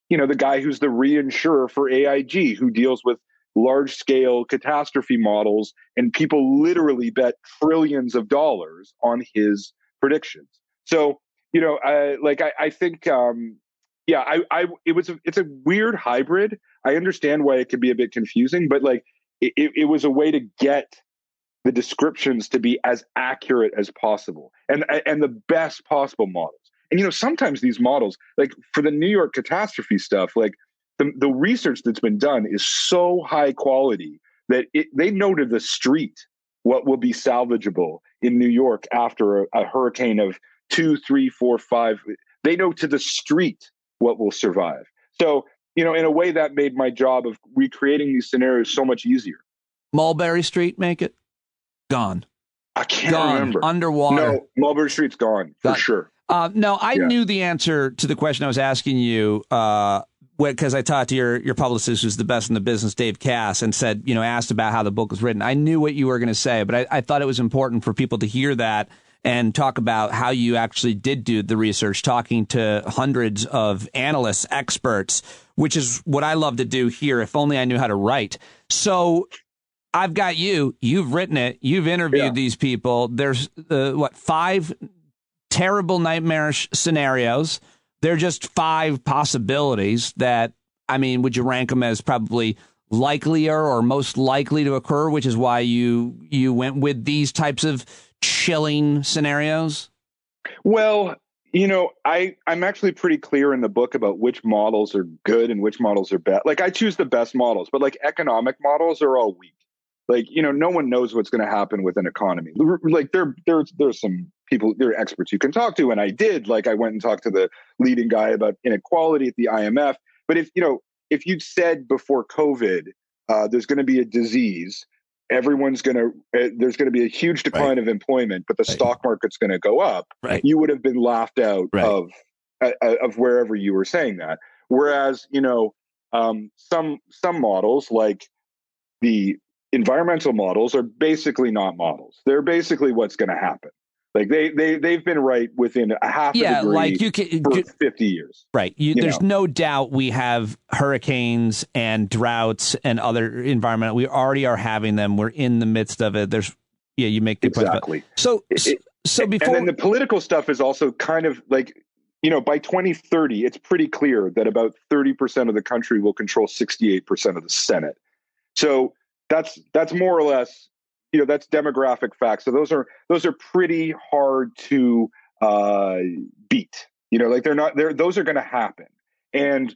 Speaker 16: you know, the guy who's the reinsurer for AIG, who deals with large scale catastrophe models, and people literally bet trillions of dollars on his predictions. So, you know, I think, it's a weird hybrid. I understand why it could be a bit confusing, but like it was a way to get the descriptions to be as accurate as possible and the best possible models. And, you know, sometimes these models, like for the New York catastrophe stuff, like the research that's been done is so high quality that they know to the street what will be salvageable in New York after a hurricane of 2, 3, 4, 5. They know to the street what will survive. So, you know, in a way that made my job of recreating these scenarios so much easier.
Speaker 1: Mulberry Street make it? Gone.
Speaker 16: I can't remember.
Speaker 1: Underwater.
Speaker 16: No, Mulberry Street's gone for sure.
Speaker 1: No, I knew the answer to the question I was asking you because I talked to your publicist, who's the best in the business, Dave Cass, and said, you know, asked about how the book was written. I knew what you were going to say, but I thought it was important for people to hear that and talk about how you actually did do the research, talking to hundreds of analysts, experts, which is what I love to do here. If only I knew how to write. So I've got you. You've written it. You've interviewed these people. There's 5 terrible, nightmarish scenarios. They're just 5 possibilities that, I mean, would you rank them as probably likelier or most likely to occur, which is why you went with these types of chilling scenarios? Well, you know, I'm actually pretty clear in the book about which models are good and which models are bad. Like I choose the best models, but like economic models are all weak. Like, you know, no one knows what's going to happen with an economy. Like there's some people, there are experts you can talk to. And I did, like, I went and talked to the leading guy about inequality at the IMF. But if you'd said before COVID, there's going to be a disease, there's going to be a huge decline of employment, but the stock market's going to go up. Right. You would have been laughed out of wherever you were saying that. Whereas, you know, some models, like the environmental models, are basically not models. They're basically what's going to happen. Like they've been right within a half a degree like for 50 years. Right. There's no doubt we have hurricanes and droughts and other environmental. We already are having them. We're in the midst of it. You make good points. Exactly. So before, and then the political stuff is also kind of like,
Speaker 16: by 2030, it's pretty clear that about 30% of the country will control 68% of the Senate. So that's more or less, that's demographic facts. So those are pretty hard to beat. Those are going to happen. And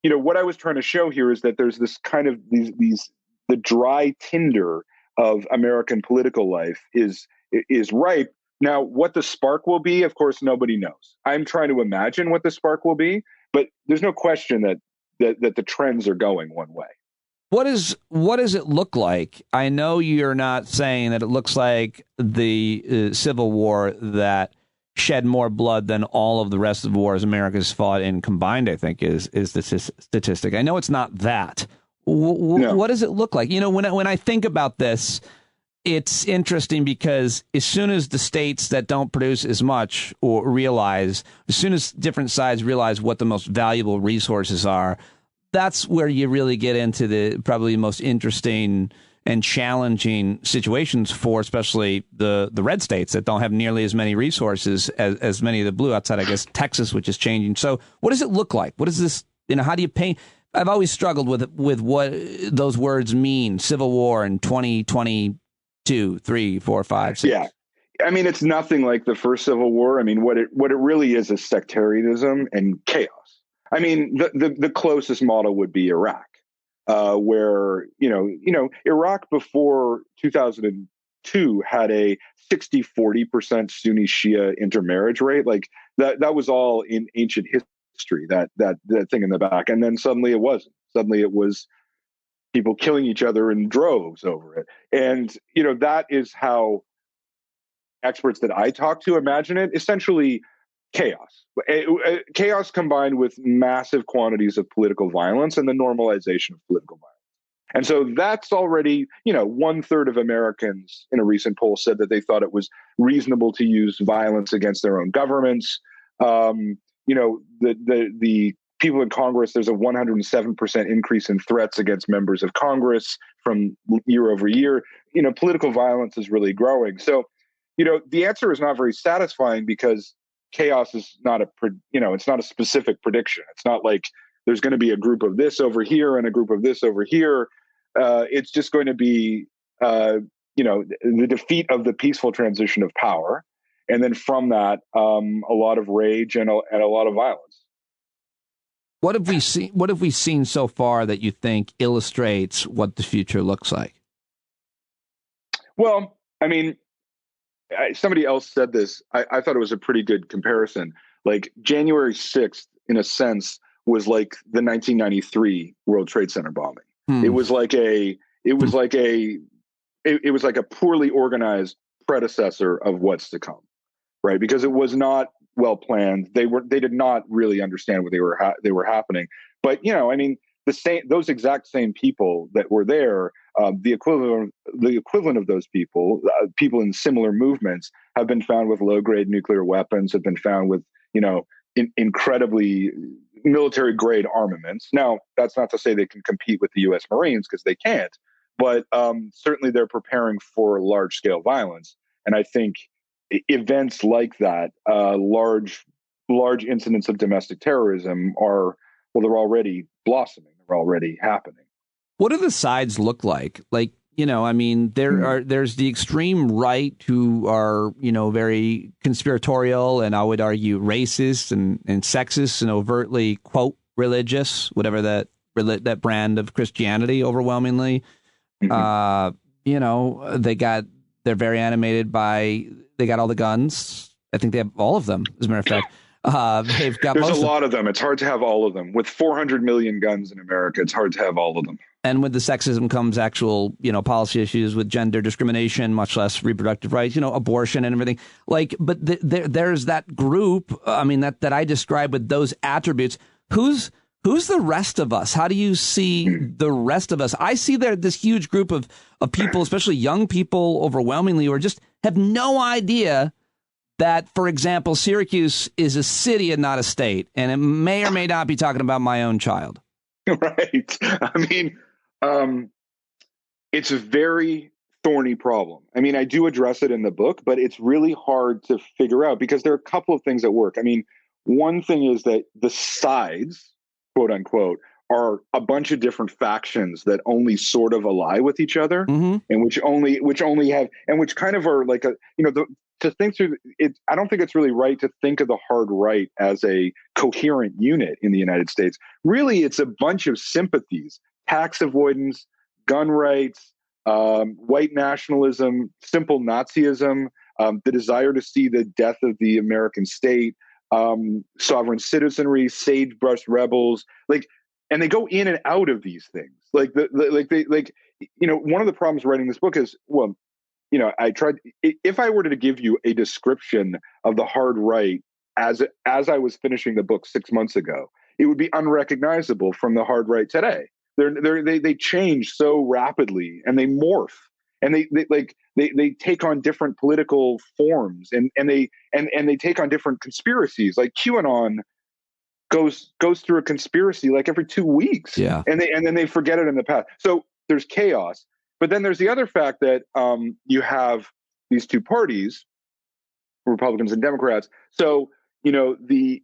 Speaker 16: what I was trying to show here is that there's this kind of the dry tinder of American political life is ripe. Now, what the spark will be, of course, nobody knows. I'm trying to imagine what the spark will be, but there's no question that the trends are going one way.
Speaker 1: What does it look like? I know you're not saying that it looks like the Civil War that shed more blood than all of the rest of the wars America's fought in combined, I think, is the statistic. I know it's not that. No. What does it look like? When I think about this, it's interesting because as soon as the states that don't produce as much as soon as different sides realize what the most valuable resources are, that's where you really get into the probably most interesting and challenging situations for especially the red states that don't have nearly as many resources as many of the blue, outside, I guess, Texas, which is changing. So what does it look like? What is this? How do you paint? I've always struggled with what those words mean. Civil War in 2022, 3, 4, 5, 6.
Speaker 16: Yeah. I mean, it's nothing like the first Civil War. I mean, what it really is sectarianism and chaos. I mean, the closest model would be Iraq, where, Iraq before 2002 had a 60-40% Sunni Shia intermarriage rate. Like that was all in ancient history, that thing in the back. And then suddenly it wasn't. Suddenly it was people killing each other in droves over it. And, that is how experts that I talk to imagine it. Essentially, chaos. Chaos combined with massive quantities of political violence and the normalization of political violence. And so that's already, 1/3 of Americans in a recent poll said that they thought it was reasonable to use violence against their own governments. The people in Congress, there's a 107% increase in threats against members of Congress from year over year. Political violence is really growing. So, the answer is not very satisfying because chaos is not it's not a specific prediction. It's not like there's going to be a group of this over here and a group of this over here. It's just going to be, the defeat of the peaceful transition of power. And then from that, a lot of rage and a lot of violence.
Speaker 1: What have we seen so far that you think illustrates what the future looks like?
Speaker 16: Well, I mean, somebody else said this. I thought it was a pretty good comparison. Like January 6th, in a sense, was like the 1993 World Trade Center bombing. It was like a poorly organized predecessor of what's to come, right? Because it was not well planned. They did not really understand what they were happening. But those exact same people that were there, the equivalent of those people in similar movements have been found with low-grade nuclear weapons, have been found with, incredibly military-grade armaments. Now, that's not to say they can compete with the U.S. Marines, because they can't. But certainly they're preparing for large-scale violence. And I think events like that, large incidents of domestic terrorism they're already blossoming. They're already happening.
Speaker 1: What do the sides look like? There's the extreme right who are, very conspiratorial and I would argue racist and sexist and overtly, quote, religious, whatever that brand of Christianity overwhelmingly. They're very animated they got all the guns. I think they have all of them, as a matter of fact. They've got
Speaker 16: There's a lot of them. It's hard to have all of them. With 400 million guns in America, it's hard to have all of them.
Speaker 1: And with the sexism comes actual, policy issues with gender discrimination, much less reproductive rights, abortion and everything. But there's that group, that I describe with those attributes. Who's the rest of us? How do you see the rest of us? I see this huge group of people, especially young people, overwhelmingly, who just have no idea that, for example, Syracuse is a city and not a state, and it may or may not be talking about my own child.
Speaker 16: Right. It's a very thorny problem. I do address it in the book, but it's really hard to figure out because there are a couple of things at work. one thing is that the sides, quote unquote, are a bunch of different factions that only sort of ally with each other, and which only have, and which kind of are like to think through it. I don't think it's really right to think of the hard right as a coherent unit in the United States. Really, it's a bunch of sympathies: tax avoidance, gun rights, white nationalism, simple Nazism, the desire to see the death of the American state, sovereign citizenry, sagebrush rebels, and they go in and out of these things. One of the problems writing this book is, I tried, if I were to give you a description of the hard right as I was finishing the book 6 months ago, it would be unrecognizable from the hard right today. They change so rapidly, and they morph, and they take on different political forms, and they take on different conspiracies. Like QAnon goes through a conspiracy like every 2 weeks, and then they forget it in the past. So there's chaos. But then there's the other fact that you have these two parties, Republicans and Democrats. So, the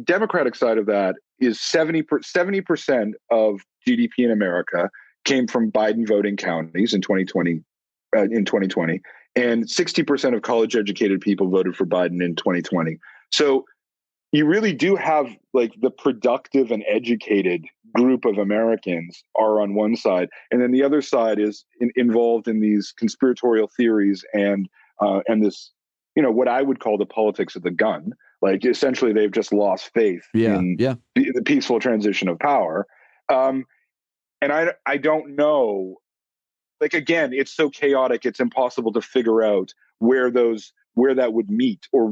Speaker 16: Democratic side of that is 70% of GDP in America came from Biden voting counties in 2020, and 60% of college-educated people voted for Biden in 2020. So you really do have the productive and educated group of Americans are on one side, and then the other side is involved in these conspiratorial theories and this, what I would call the politics of the gun. Essentially, they've just lost faith in the peaceful transition of power. And I don't know. Again, it's so chaotic; it's impossible to figure out where that would meet, or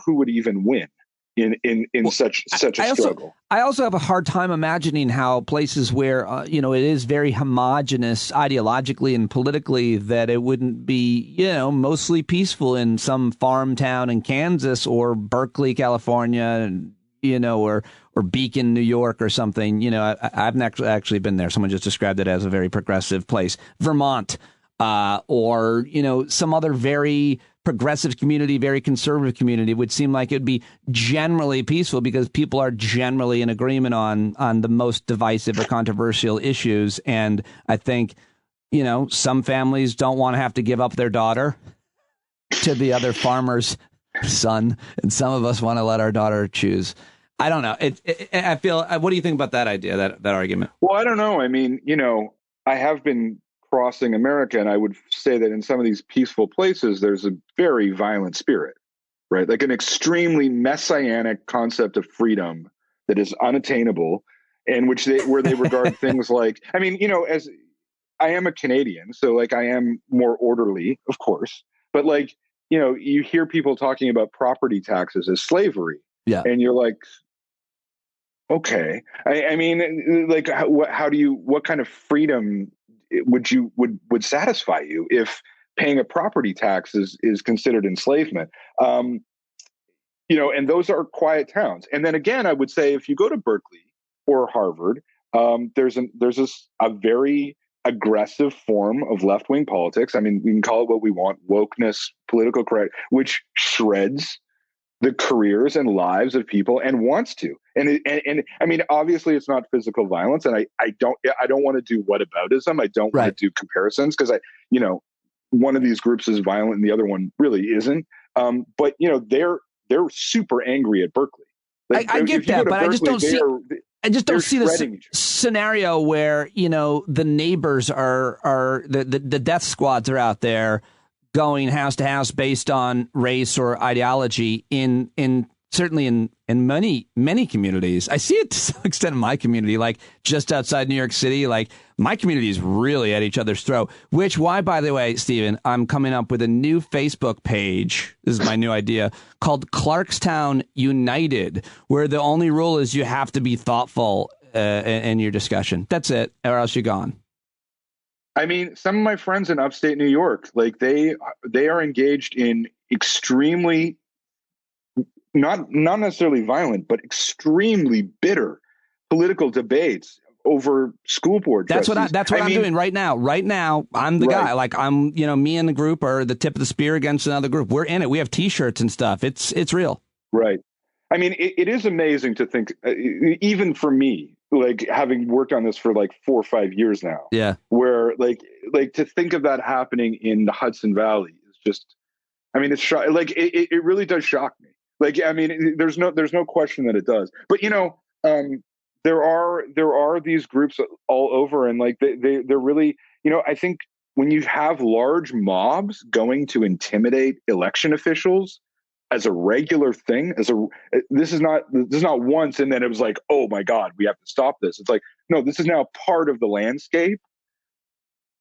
Speaker 16: who would even win in such a struggle.
Speaker 1: I also have a hard time imagining how places where it is very homogenous ideologically and politically, that it wouldn't be mostly peaceful in some farm town in Kansas or Berkeley, California, or Beacon, New York, or something. I've actually been there. Someone just described it as a very progressive place, Vermont, or some other very progressive community, very conservative community. Would seem like it would be generally peaceful because people are generally in agreement on the most divisive or controversial issues. And I think, some families don't want to have to give up their daughter to the other farmer's son, and some of us want to let our daughter choose. I don't know. I feel. What do you think about that idea, that argument?
Speaker 16: Well, I don't know. I mean, I have been crossing America, and I would say that in some of these peaceful places, there's a very violent spirit, right? Like an extremely messianic concept of freedom that is unattainable, and where they regard things like, as I am a Canadian, so I am more orderly, of course, but you hear people talking about property taxes as slavery, and you're like, okay, what kind of freedom would satisfy you if paying a property tax is considered enslavement? And those are quiet towns. And then again, I would say if you go to Berkeley or Harvard, there's a very aggressive form of left-wing politics. I mean, we can call it what we want, wokeness, political correct, which shreds the careers and lives of people and wants to. And I mean, obviously it's not physical violence, and I don't want to do whataboutism. I don't want to do comparisons, because one of these groups is violent and the other one really isn't. But they're super angry at Berkeley.
Speaker 1: I get that, but Berkeley, I just don't see this scenario where, the neighbors are the death squads are out there going house to house based on race or ideology certainly in many communities. I see it to some extent in my community, just outside New York City. My community is really at each other's throat, by the way, Stephen, I'm coming up with a new Facebook page. This is my new idea, called Clarkstown United, where the only rule is you have to be thoughtful in your discussion. That's it, or else you're gone.
Speaker 16: I mean, some of my friends in upstate New York, they are engaged in extremely, not necessarily violent, but extremely bitter political debates over school board trustees.
Speaker 1: That's what I'm doing right now. Right now, I'm the guy. I'm, me and the group are the tip of the spear against another group. We're in it. We have T-shirts and stuff. It's real.
Speaker 16: Right. I mean, it is amazing to think, even for me, like having worked on this for like 4 or 5 years now.
Speaker 1: Yeah.
Speaker 16: Where like to think of that happening in the Hudson Valley is just, I mean, it's like it really does shock me. Like, I mean, there's no question that it does. But there are these groups all over, and like they're really, I think when you have large mobs going to intimidate election officials as a regular thing, this is not once and then it was like, oh my God, we have to stop this. It's like, no, this is now part of the landscape.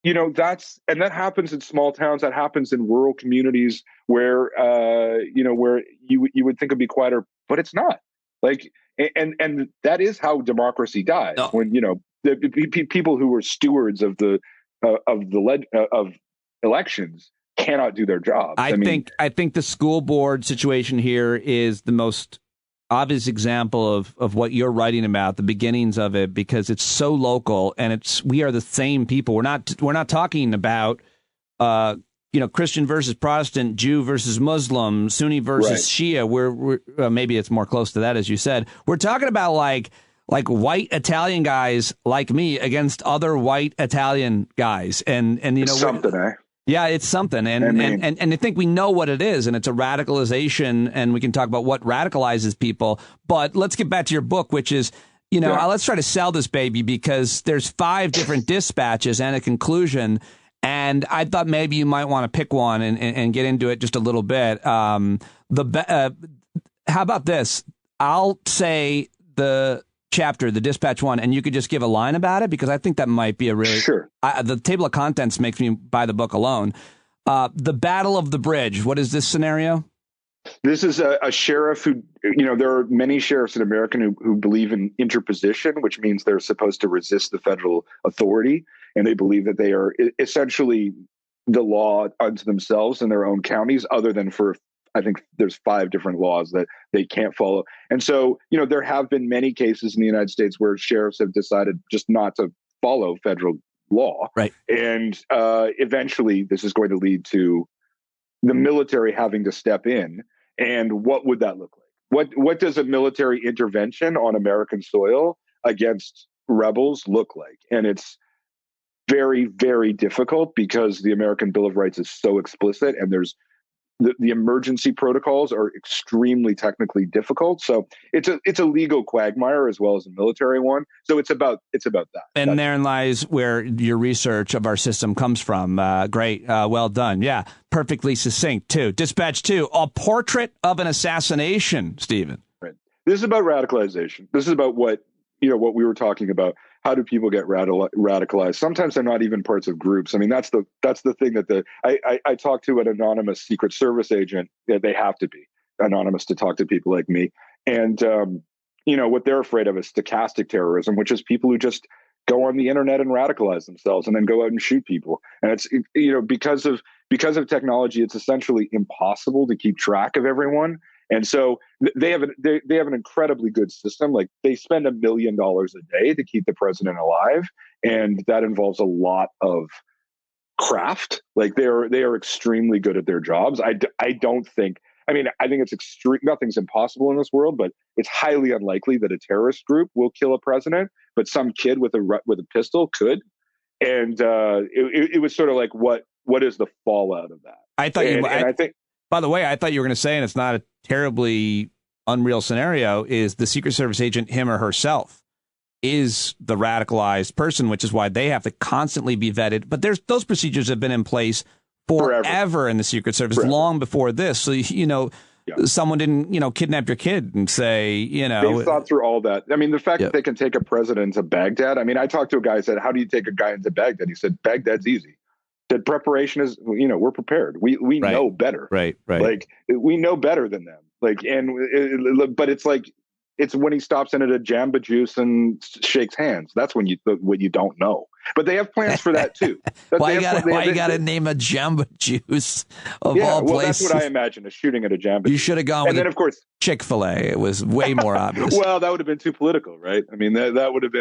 Speaker 16: That happens in small towns, that happens in rural communities where where you would think it'd be quieter, but it's not. Like, and that is how democracy dies. No. When the people who were stewards of elections cannot do their jobs.
Speaker 1: I think the school board situation here is the most obvious example of what you're writing about, the beginnings of it, because it's so local and we are the same people. We're not talking about Christian versus Protestant, Jew versus Muslim, Sunni versus Shia. We're maybe it's more close to that, as you said. We're talking about like white Italian guys like me against other white Italian guys, and
Speaker 16: it's something, eh?
Speaker 1: Yeah, it's something, and I think we know what it is, and it's a radicalization, and we can talk about what radicalizes people. But let's get back to your book, which is, let's try to sell this baby, because there's 5 different dispatches and a conclusion, and I thought maybe you might want to pick one and get into it just a little bit. How about this? I'll say the chapter, the dispatch 1, and you could just give a line about it, because I think that might be a really
Speaker 16: sure.
Speaker 1: The table of contents makes me buy the book alone. The Battle of the Bridge. What is this scenario?
Speaker 16: This is a sheriff who, there are many sheriffs in America who believe in interposition, which means they're supposed to resist the federal authority, and they believe that they are essentially the law unto themselves in their own counties, other than for, I think there's 5 different laws that they can't follow. And so, there have been many cases in the United States where sheriffs have decided just not to follow federal law.
Speaker 1: Right.
Speaker 16: And eventually this is going to lead to the military having to step in. And what would that look like? What does a military intervention on American soil against rebels look like? And it's very, very difficult, because the American Bill of Rights is so explicit, and there's the emergency protocols are extremely technically difficult. So it's a legal quagmire as well as a military one. So it's about that.
Speaker 1: And therein lies where your research of our system comes from. Great. Well done. Yeah. Perfectly succinct too. Dispatch 2, A Portrait of an Assassination, Stephen.
Speaker 16: Right. This is about radicalization. This is about what we were talking about. How do people get radicalized? Sometimes they're not even parts of groups. I mean, that's the thing that I talked to an anonymous Secret Service agent. They have to be anonymous to talk to people like me. And, what they're afraid of is stochastic terrorism, which is people who just go on the internet and radicalize themselves and then go out and shoot people. And it's, because of technology, it's essentially impossible to keep track of everyone. And so they have an incredibly good system. Like, they spend $1 million a day to keep the president alive, and that involves a lot of craft. Like, they are extremely good at their jobs. I think it's extreme. Nothing's impossible in this world, but it's highly unlikely that a terrorist group will kill a president. But some kid with a pistol could. And it was sort of like, what is the fallout of that?
Speaker 1: I think. By the way, I thought you were going to say, and it's not a terribly unreal scenario, is the Secret Service agent, him or herself, is the radicalized person, which is why they have to constantly be vetted. But those procedures have been in place forever in the Secret Service, long before this. So, someone didn't, kidnap your kid and say,
Speaker 16: They've thought through all that. I mean, the fact that they can take a president to Baghdad. I mean, I talked to a guy who said, how do you take a guy into Baghdad? He said, Baghdad's easy. That preparation is, we're prepared. We know better.
Speaker 1: Right.
Speaker 16: Like, we know better than them. Like, but it's like, it's when he stops in at a Jamba Juice and shakes hands. That's when what you don't know. But they have plans for that too.
Speaker 1: Why you got to name a Jamba Juice of all places?
Speaker 16: That's what I imagine, a shooting at a Jamba Juice.
Speaker 1: You should have gone with, of course, Chick-fil-A. It was way more obvious.
Speaker 16: Well, that would have been too political, right? I mean, that would have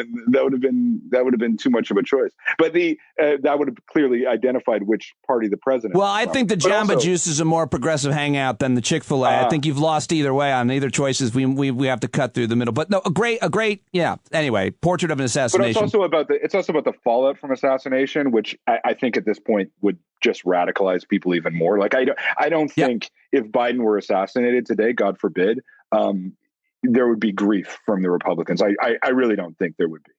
Speaker 16: been too much of a choice. But that would have clearly identified which party the president.
Speaker 1: Well, I think the Jamba Juice is a more progressive hangout than the Chick-fil-A. I think you've lost either way on either choices. We have to cut through the middle. But no, a great, yeah. Anyway, Portrait of an Assassination.
Speaker 16: But it's also about the fallout from assassination, which I think at this point would just radicalize people even more. Like I don't think if Biden were assassinated today, God forbid, there would be grief from the Republicans. I really don't think there would be.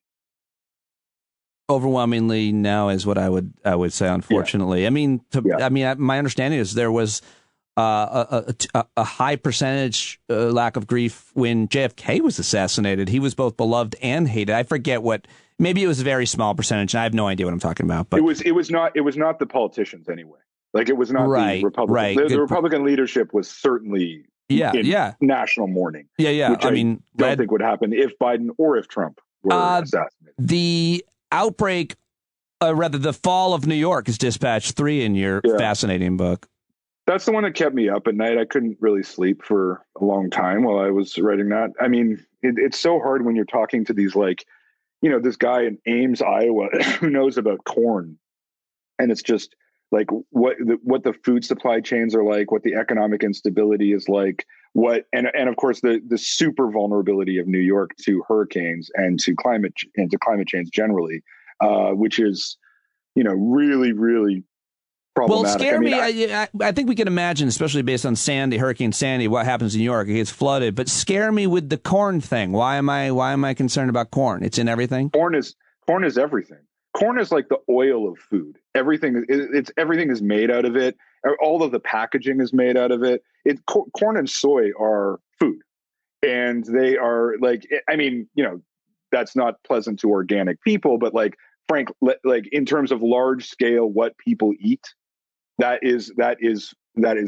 Speaker 1: Overwhelmingly, no, is what I would say. Unfortunately, yeah. I mean, my understanding is there was a high percentage lack of grief when JFK was assassinated. He was both beloved and hated. I forget what. Maybe it was a very small percentage, and I have no idea what I'm talking about. But
Speaker 16: it was not the politicians anyway. Like it was not the Republicans. Right. The Republican leadership was certainly in national mourning.
Speaker 1: Yeah.
Speaker 16: Which I don't think would happen if Biden or if Trump were assassinated.
Speaker 1: The outbreak, rather the fall of New York, is Dispatch 3 in your fascinating book.
Speaker 16: That's the one that kept me up at night. I couldn't really sleep for a long time while I was writing that. I mean, it's so hard when you're talking to these this guy in Ames, Iowa, who knows about corn, and it's just like what the food supply chains are like, what the economic instability is like, and of course the super vulnerability of New York to hurricanes and to climate change generally, which is really, really problematic.
Speaker 1: Well, scare me. I think we can imagine, especially based on Hurricane Sandy, what happens in New York. It gets flooded. But scare me with the corn thing. Why am I concerned about corn? It's in everything.
Speaker 16: Corn is everything. Corn is like the oil of food. Everything is made out of it. All of the packaging is made out of it. Corn and soy are food, and they are that's not pleasant to organic people. But Frank, in terms of large scale, what people eat. That is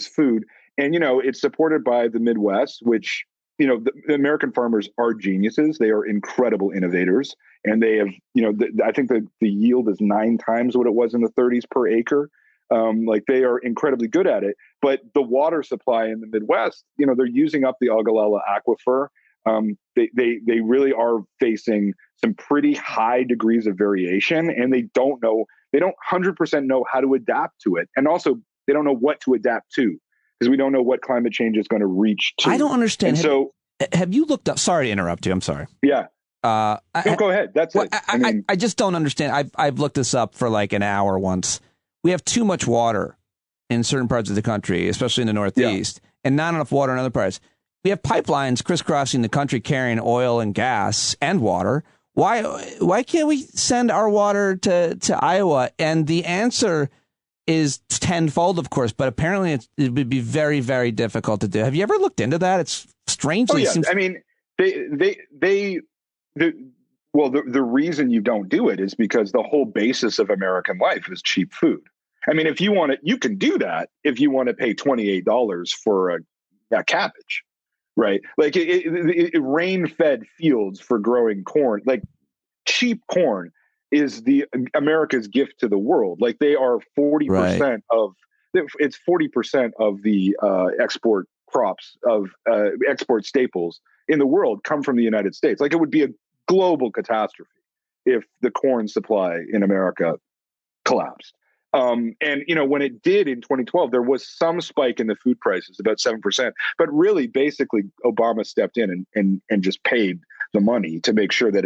Speaker 16: food. And, it's supported by the Midwest, which, the American farmers are geniuses. They are incredible innovators. And they have, I think the yield is 9 times what it was in the 30s per acre. They are incredibly good at it. But the water supply in the Midwest, they're using up the Ogallala Aquifer. They really are facing some pretty high degrees of variation, and they don't 100% know how to adapt to it. And also they don't know what to adapt to, because we don't know what climate change is going to reach to.
Speaker 1: I don't understand. Have you looked up? Sorry to interrupt you. I'm sorry.
Speaker 16: Yeah. Go ahead. That's it.
Speaker 1: I just don't understand. I've looked this up for like an hour once. We have too much water in certain parts of the country, especially in the Northeast, and not enough water in other parts. We have pipelines crisscrossing the country carrying oil and gas and water. Why can't we send our water to Iowa? And the answer is tenfold, of course, but apparently it would be very, very difficult to do. Have you ever looked into that? It's strangely.
Speaker 16: Oh, yeah. I mean, the reason you don't do it is because the whole basis of American life is cheap food. I mean, if you want it, you can do that if you want to pay $28 for a cabbage. Right. Like rain-fed fields for growing corn, like cheap corn is America's gift to the world. Like they are 40% it's 40% of the export crops of export staples in the world come from the United States. Like it would be a global catastrophe if the corn supply in America collapsed. And, when it did in 2012, there was some spike in the food prices, about 7%. But really, basically, Obama stepped in and just paid the money to make sure that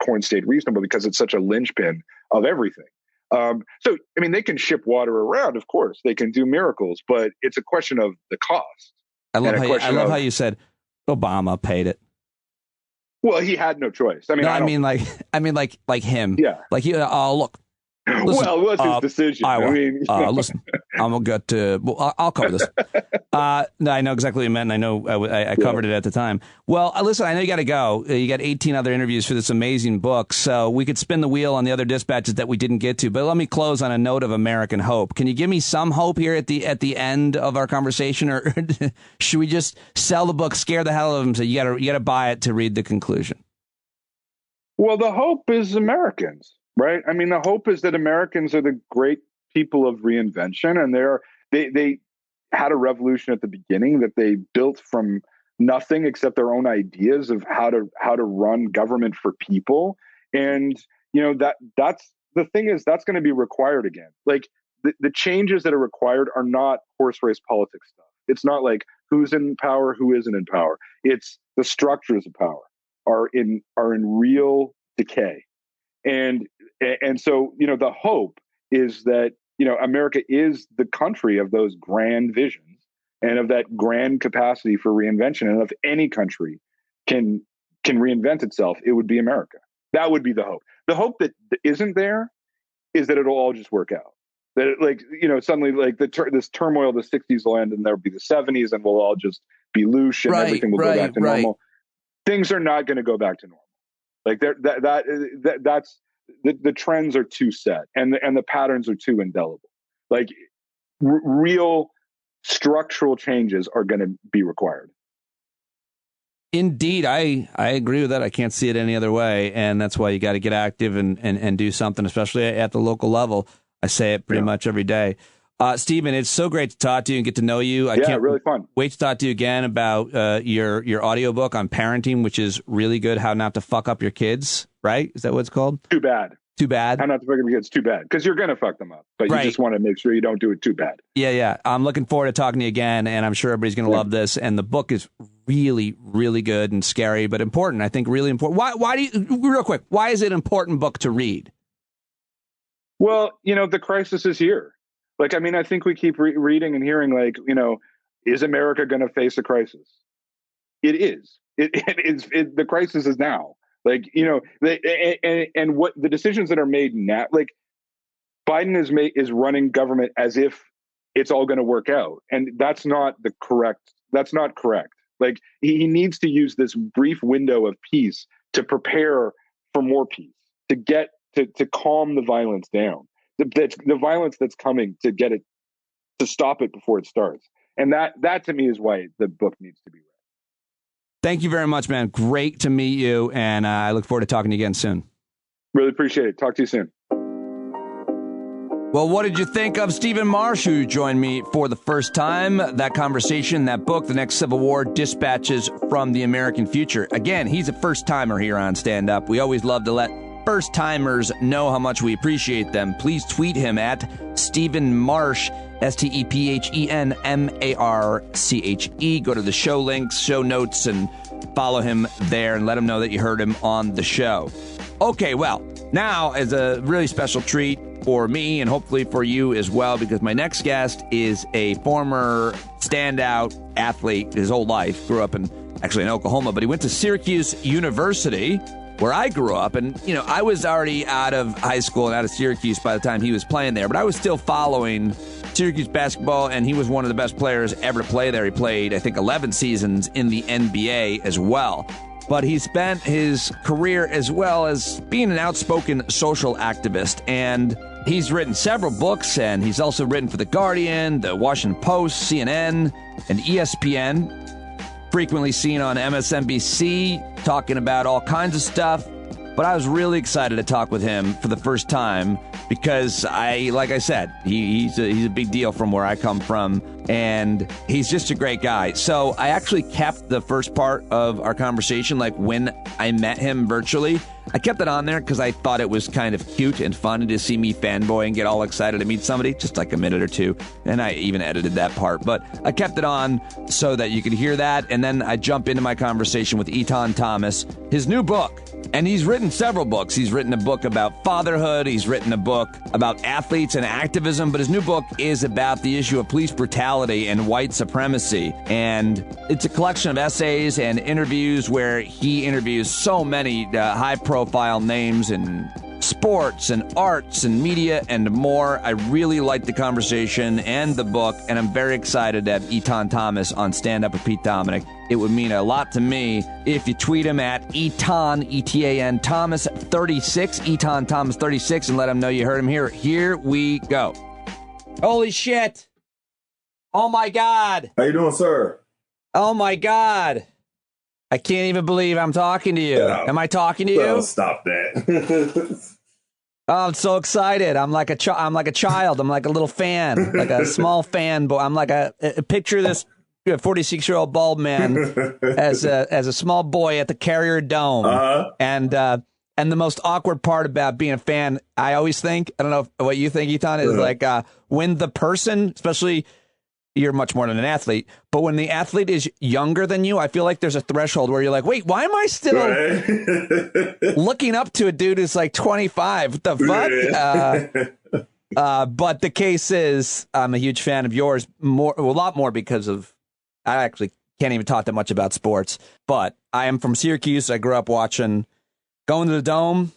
Speaker 16: corn stayed reasonable, because it's such a linchpin of everything. They can ship water around, of course. They can do miracles, but it's a question of the cost.
Speaker 1: I love how you said Obama paid it.
Speaker 16: Well, he had no choice. I mean,
Speaker 1: like him.
Speaker 16: Yeah.
Speaker 1: Like look. Listen,
Speaker 16: well, it was his decision.
Speaker 1: Listen, I'm gonna get to. Well, I'll cover this. No, I know exactly what you meant. And I know I covered it at the time. Well, listen, I know you got to go. You got 18 other interviews for this amazing book, so we could spin the wheel on the other dispatches that we didn't get to. But let me close on a note of American hope. Can you give me some hope here at the end of our conversation, or should we just sell the book, scare the hell out of them, so you got to buy it to read the conclusion?
Speaker 16: Well, the hope is Americans, right? I mean, the hope is that Americans are the great people of reinvention, and they had a revolution at the beginning that they built from nothing except their own ideas of how to run government for people. And that's the thing, is that's going to be required again. Like the changes that are required are not horse race politics stuff. It's not like who's in power, who isn't in power. It's the structures of power are in real decay. And so, the hope is that, America is the country of those grand visions and of that grand capacity for reinvention. And if any country can reinvent itself, it would be America. That would be the hope. The hope that isn't there is that it'll all just work out. That suddenly this turmoil of the 60s will end and there'll be the 70s and we'll all just be loose and everything will go back to normal. Things are not going to go back to normal. Like that's the trends are too set and the patterns are too indelible. Like real structural changes are going to be required.
Speaker 1: Indeed, I agree with that. I can't see it any other way, and that's why you got to get active and do something, especially at the local level. I say it pretty much every day. Stephen, it's so great to talk to you and get to know you. I can't
Speaker 16: really fun.
Speaker 1: Wait to talk to you again about your audiobook on parenting, which is really good. How not to fuck up your kids, right? Is that what it's called?
Speaker 16: Too bad.
Speaker 1: Too bad.
Speaker 16: How not to fuck up your kids. Too bad. Because you're going to fuck them up. But you just want to make sure you don't do it too bad.
Speaker 1: Yeah. I'm looking forward to talking to you again, and I'm sure everybody's going to love this. And the book is really, really good and scary, but important. I think really important. Why do you, real quick, why is it an important book to read?
Speaker 16: Well, the crisis is here. Like, I mean, I think we keep reading and hearing, like, is America going to face a crisis? It is. It is. The crisis is now. Like, and what the decisions that are made now, like Biden is running government as if it's all going to work out. And that's not correct. Like he needs to use this brief window of peace to prepare for more peace, to get to calm the violence down, the violence that's coming, to get it, to stop it before it starts. And that to me is why the book needs to be read.
Speaker 1: Thank you very much, man. Great to meet you. And I look forward to talking to you again soon.
Speaker 16: Really appreciate it. Talk to you soon.
Speaker 1: Well, what did you think of Stephen Marche, who joined me for the first time? That conversation, that book, The Next Civil War, Dispatches from the American Future. Again, he's a first-timer here on Stand Up. We always love to let first-timers know how much we appreciate them. Please tweet him at Stephen Marche, StephenMarche. Go to the show links, show notes, and follow him there and let him know that you heard him on the show. Okay, well, now is a really special treat for me and hopefully for you as well, because my next guest is a former standout athlete his whole life. Grew up in Oklahoma, but he went to Syracuse University, where I grew up. And, I was already out of high school and out of Syracuse by the time he was playing there, but I was still following Syracuse basketball, and he was one of the best players ever to play there. He played, I think, 11 seasons in the NBA as well. But he spent his career as well as being an outspoken social activist. And he's written several books, and he's also written for The Guardian, The Washington Post, CNN, and ESPN. Frequently seen on MSNBC, talking about all kinds of stuff. But I was really excited to talk with him for the first time because like I said, he's a big deal from where I come from, and he's just a great guy. So I actually kept the first part of our conversation, like when I met him virtually. I kept it on there because I thought it was kind of cute and fun to see me fanboy and get all excited to meet somebody, just like a minute or two. And I even edited that part. But I kept it on so that you could hear that. And then I jump into my conversation with Etan Thomas, his new book. And he's written several books. He's written a book about fatherhood. He's written a book about athletes and activism. But his new book is about the issue of police brutality and white supremacy. And it's a collection of essays and interviews where he interviews so many high-profile names in sports and arts and media and more. I really liked the conversation and the book, and I'm very excited to have Etan Thomas on Stand Up with Pete Dominic. It would mean a lot to me if you tweet him at Etan, E-T-A-N, Thomas 36, Etan Thomas 36, and let him know you heard him here. Here we go. Holy shit. Oh, my God.
Speaker 17: How you doing, sir?
Speaker 1: Oh, my God. I can't even believe I'm talking to you.
Speaker 17: Yeah.
Speaker 1: Am I talking to you?
Speaker 17: Well, stop that.
Speaker 1: Oh, I'm so excited. I'm like a child. I'm like a little fan, like a small fan. But I'm like picture this 46-year-old bald man as a small boy at the Carrier Dome. And the most awkward part about being a fan, I always think, I don't know what you think, Etan, is like when the person, especially you're much more than an athlete, but when the athlete is younger than you, I feel like there's a threshold where you're like, wait, why am I still looking up to a dude who's like 25? What the fuck? But the case is, I'm a huge fan of yours, a lot more because of, I actually can't even talk that much about sports, but I am from Syracuse. I grew up watching, going to the Dome.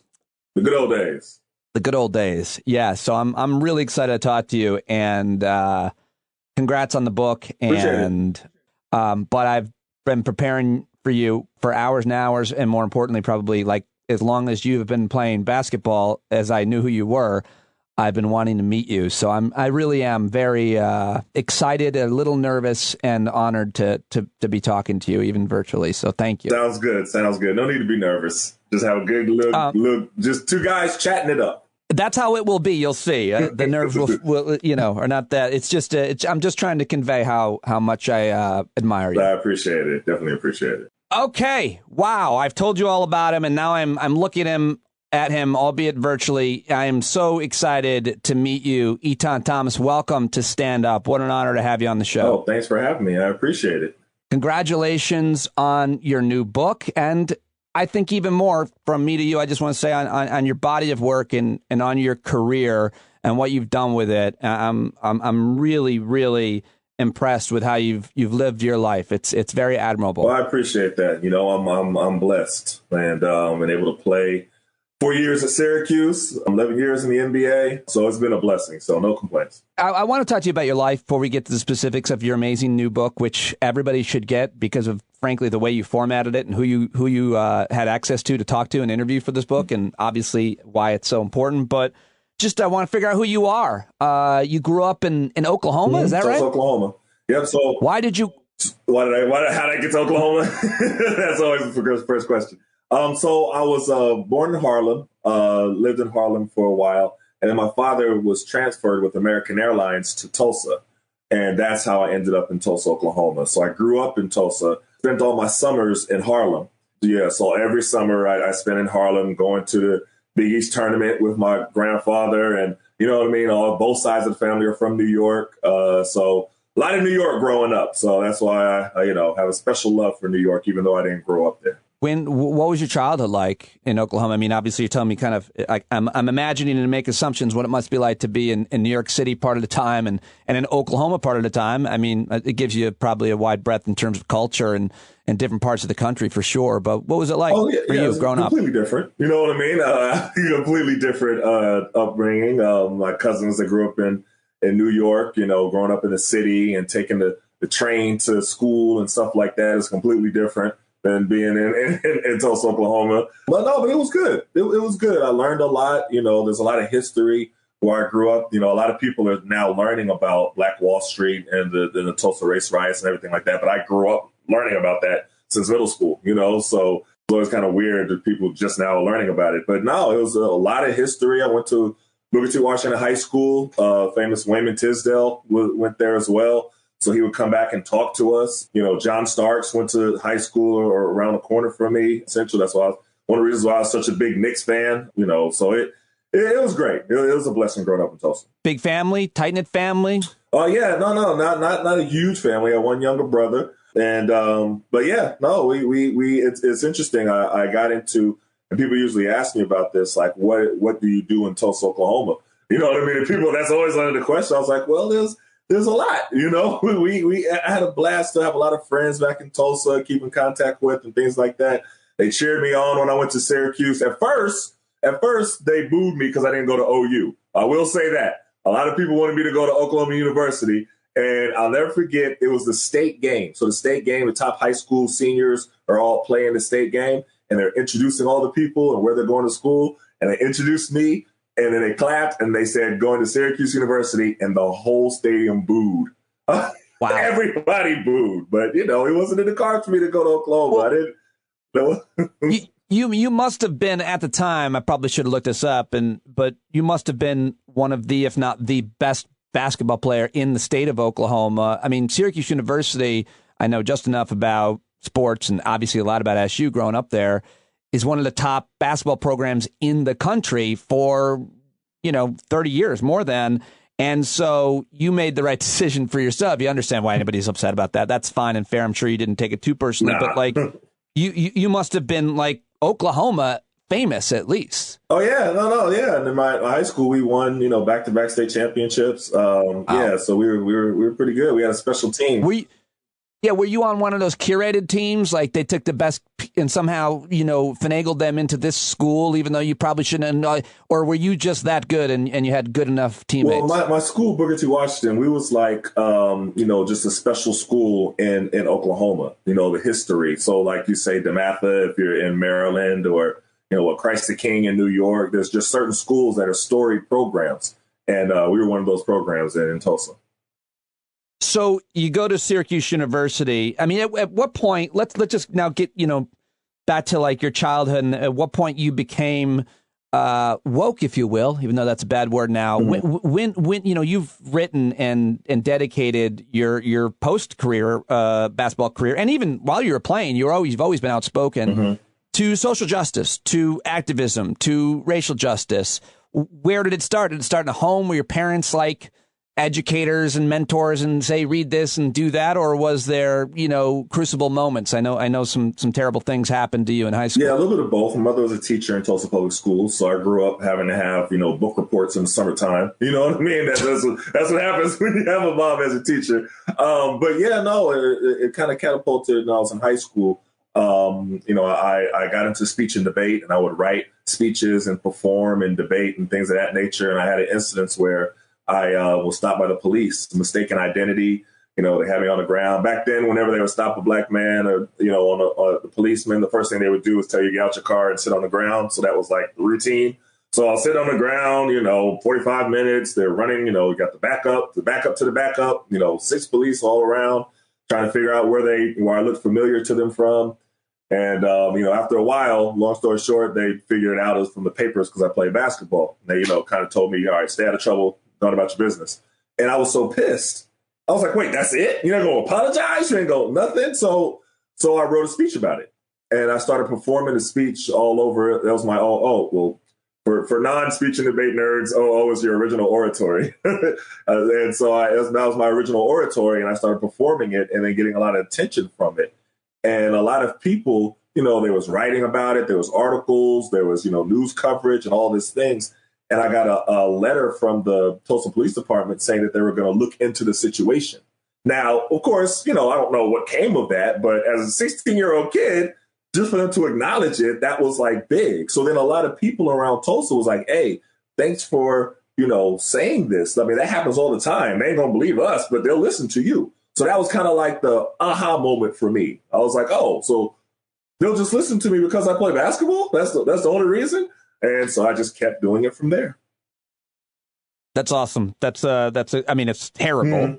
Speaker 17: The good old days.
Speaker 1: The good old days. Yeah. So I'm really excited to talk to you, and congrats on the book. And but I've been preparing for you for hours and hours, and more importantly, probably like as long as you have been playing basketball, as I knew who you were, I've been wanting to meet you. So I really am very excited, a little nervous, and honored to be talking to you, even virtually. So thank you.
Speaker 17: Sounds good. Sounds good. No need to be nervous. Just have a good look. Just two guys chatting it up.
Speaker 1: That's how it will be. You'll see. The nerves will are not that. It's just. I'm just trying to convey how much I admire you.
Speaker 17: I appreciate it. Definitely appreciate it.
Speaker 1: Okay. Wow. I've told you all about him, and now I'm looking at him, albeit virtually. I am so excited to meet you, Etan Thomas. Welcome to Stand Up. What an honor to have you on the show.
Speaker 17: Oh, thanks for having me. I appreciate it.
Speaker 1: Congratulations on your new book, and I think even more from me to you, I just want to say on your body of work and on your career and what you've done with it. I'm really, really impressed with how you've lived your life. It's very admirable.
Speaker 17: Well, I appreciate that. You know, I'm blessed and been able to play 4 years at Syracuse, 11 years in the NBA. So it's been a blessing. So no complaints.
Speaker 1: I want to talk to you about your life before we get to the specifics of your amazing new book, which everybody should get because of, frankly, the way you formatted it and who you had access to talk to and interview for this book, and obviously why it's so important. But just I want to figure out who you are. You grew up in Oklahoma, is that right?
Speaker 17: Oklahoma. Yep. So
Speaker 1: why did you?
Speaker 17: How did I get to Oklahoma? That's always the first question. So I was born in Harlem, lived in Harlem for a while, and then my father was transferred with American Airlines to Tulsa, and that's how I ended up in Tulsa, Oklahoma. So I grew up in Tulsa, spent all my summers in Harlem. Yeah, so every summer I spent in Harlem going to the Big East tournament with my grandfather, and you know what I mean? Both sides of the family are from New York, so a lot of New York growing up. So that's why I have a special love for New York, even though I didn't grow up there.
Speaker 1: What was your childhood like in Oklahoma? I mean, obviously you're telling me kind of, I'm imagining and make assumptions what it must be like to be in New York City part of the time and in Oklahoma part of the time. I mean, it gives you probably a wide breadth in terms of culture and different parts of the country for sure. But what was it like for you growing up?
Speaker 17: Completely different. You know what I mean? Completely different upbringing. My cousins that grew up in New York, growing up in the city and taking the train to school and stuff like that is completely different than being in Tulsa, Oklahoma. But it was good. It was good. I learned a lot. There's a lot of history where I grew up. A lot of people are now learning about Black Wall Street and the Tulsa race riots and everything like that. But I grew up learning about that since middle school, so it's kind of weird that people just now are learning about it. But no, it was a lot of history. I went to Booker T. Washington High School. Famous Wayman Tisdale went there as well. So he would come back and talk to us. John Starks went to high school or around the corner from me, essentially. That's why one of the reasons why I was such a big Knicks fan, so it was great. It was a blessing growing up in Tulsa.
Speaker 1: Big family, tight-knit family?
Speaker 17: Oh, yeah. No, not a huge family. I have one younger brother. And, but yeah, no, it's interesting. I got into, and people usually ask me about this, like, what do you do in Tulsa, Oklahoma? You know what I mean? And people, that's always one of the questions. I was like, well, there's a lot, I had a blast to have a lot of friends back in Tulsa, keep in contact with and things like that. They cheered me on when I went to Syracuse. At first, they booed me because I didn't go to OU. I will say that. A lot of people wanted me to go to Oklahoma University, and I'll never forget, it was the state game. So the state game, the top high school seniors are all playing the state game, and they're introducing all the people and where they're going to school, and they introduced me. And then they clapped and they said, going to Syracuse University, and the whole stadium booed. Wow. Everybody booed. But, it wasn't in the cards for me to go to Oklahoma.
Speaker 1: You must have been at the time. I probably should have looked this up, but you must have been one of the, if not the best basketball player in the state of Oklahoma. I mean, Syracuse University, I know just enough about sports and obviously a lot about SU growing up there, is one of the top basketball programs in the country for, 30 years, more than. And so you made the right decision for yourself. You understand why anybody's upset about that. That's fine and fair. I'm sure you didn't take it too personally, but like you must have been like Oklahoma famous at least.
Speaker 17: Oh yeah, yeah. And in my high school, we won, back-to-back state championships. Yeah, so we were pretty good. We had a special team.
Speaker 1: Were you on one of those curated teams? Like they took the best and somehow, finagled them into this school, even though you probably shouldn't have, or were you just that good and you had good enough teammates?
Speaker 17: Well, my school, Booker T. Washington, we was like, just a special school in Oklahoma, the history. So like you say, DeMatha, if you're in Maryland, or, Christ the King in New York, there's just certain schools that are storied programs. And we were one of those programs in Tulsa.
Speaker 1: So you go to Syracuse University. I mean, at what point? Let's just now get back to like your childhood, and at what point you became woke, if you will, even though that's a bad word now. Mm-hmm. When you've written and dedicated your post career basketball career, and even while you were playing, you've always been outspoken mm-hmm. to social justice, to activism, to racial justice. Where did it start? Did it start in a home where your parents like educators and mentors and say, read this and do that? Or was there, crucible moments? I know some terrible things happened to you in high school.
Speaker 17: Yeah, a little bit of both. My mother was a teacher in Tulsa Public Schools, so I grew up having to have, book reports in the summertime. You know what I mean? That's what happens when you have a mom as a teacher. But yeah, no, it kind of catapulted when I was in high school. I got into speech and debate, and I would write speeches and perform and debate and things of that nature. And I had an incident where I was stopped by the police, mistaken identity. They had me on the ground. Back then, whenever they would stop a black man or, on a policeman, the first thing they would do is tell you to get out your car and sit on the ground. So that was like the routine. So I'll sit on the ground, 45 minutes. They're running, we got the backup to the backup, 6 police all around trying to figure out where I looked familiar to them from. And, after a while, long story short, they figured it out as from the papers because I played basketball. They, kind of told me, all right, stay out of trouble. Going about your business. And I was so pissed. I was like, wait, that's it? You're not going to apologize? You ain't going nothing? So I wrote a speech about it. And I started performing the speech all over. That was my, for non-speech and debate nerds, is your original oratory. And so that was my original oratory. And I started performing it and then getting a lot of attention from it. And a lot of people, there was writing about it. There was articles. There was, news coverage and all these things. And I got a letter from the Tulsa Police Department saying that they were going to look into the situation. Now, of course, I don't know what came of that, but as a 16-year-old kid, just for them to acknowledge it, that was like big. So then a lot of people around Tulsa was like, hey, thanks for, saying this. I mean, that happens all the time. They ain't going to believe us, but they'll listen to you. So that was kind of like the aha moment for me. I was like, oh, so they'll just listen to me because I play basketball? That's the only reason? And so I just kept doing it from there.
Speaker 1: That's awesome. It's terrible,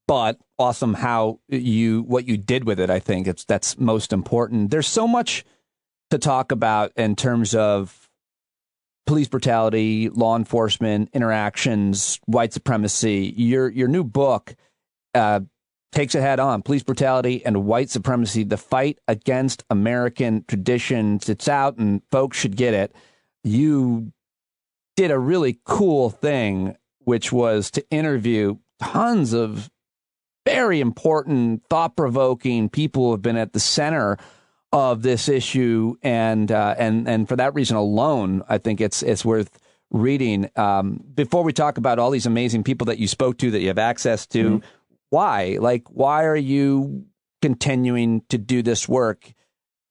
Speaker 1: but awesome what you did with it. I think that's most important. There's so much to talk about in terms of police brutality, law enforcement interactions, white supremacy. Your new book takes it head on: police brutality and white supremacy, the fight against American traditions. It's out and folks should get it. You did a really cool thing, which was to interview tons of very important, thought-provoking people who have been at the center of this issue, and for that reason alone, I think it's worth reading. Before we talk about all these amazing people that you spoke to, that you have access to, why are you continuing to do this work,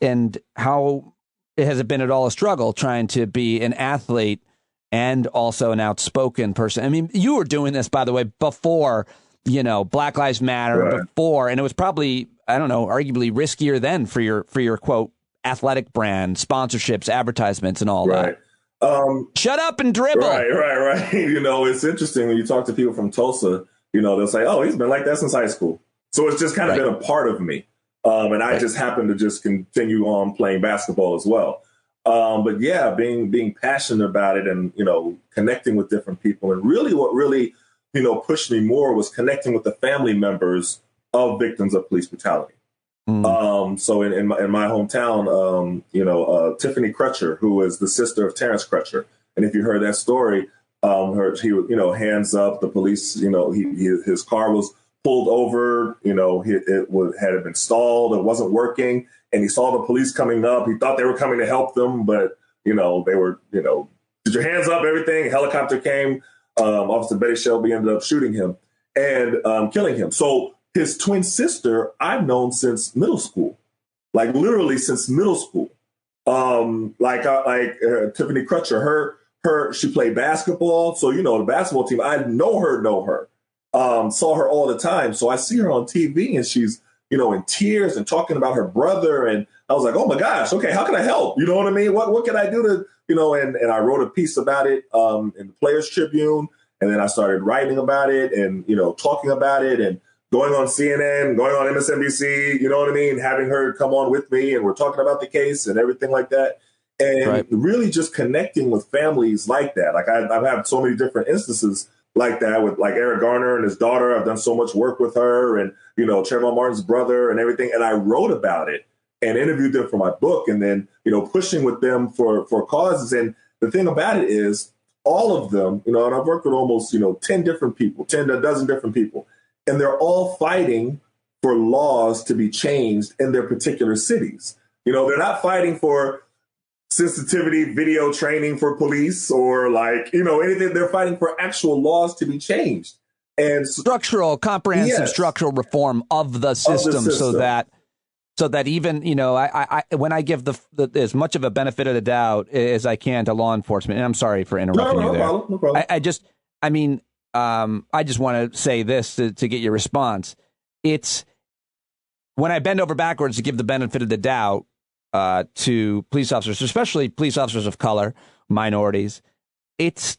Speaker 1: and how has it been at all a struggle trying to be an athlete and also an outspoken person? I mean, you were doing this, by the way, before, Black Lives Matter, right. Before, and it was probably, I don't know, arguably riskier then for your quote, athletic brand, sponsorships, advertisements, and all
Speaker 17: right.
Speaker 1: that. Shut up and dribble.
Speaker 17: Right. It's interesting when you talk to people from Tulsa, they'll say, oh, he's been like that since high school. So it's just kind of been a part of me. And I just happened to just continue on playing basketball as well. But yeah, being passionate about it and, connecting with different people. And really what really, pushed me more was connecting with the family members of victims of police brutality. So in my hometown, Tiffany Crutcher, who is the sister of Terrence Crutcher. And if you heard that story, he hands up, the police, his car was pulled over, had been stalled, it wasn't working. And he saw the police coming up. He thought they were coming to help them, but, they were, did your hands up, everything. Helicopter came. Officer Betty Shelby ended up shooting him and killing him. So his twin sister, I've known since middle school, like literally since middle school. Tiffany Crutcher, she played basketball. So, the basketball team, I know her, saw her all the time. So I see her on TV and she's, in tears and talking about her brother. And I was like, oh my gosh, okay, how can I help? You know what I mean? What can I do to, and I wrote a piece about it in the Players Tribune. And then I started writing about it and, talking about it and going on CNN, going on MSNBC, you know what I mean? Having her come on with me and we're talking about the case and everything like that. And really just connecting with families like that. Like I've had so many different instances like that with like Eric Garner and his daughter. I've done so much work with her and, Trayvon Martin's brother and everything. And I wrote about it and interviewed them for my book and then, pushing with them for causes. And the thing about it is all of them, and I've worked with almost, 10 different people, a dozen different people, and they're all fighting for laws to be changed in their particular cities. They're not fighting for sensitivity video training for police or anything. They're fighting for actual laws to be changed and comprehensive structural reform of the system. So that even, I when I give the as much of a benefit of the doubt as I can to law enforcement, and I'm sorry for interrupting you there. No problem. I just want to say this to get your response. It's when I bend over backwards to give the benefit of the doubt to police officers, especially police officers of color, minorities. It's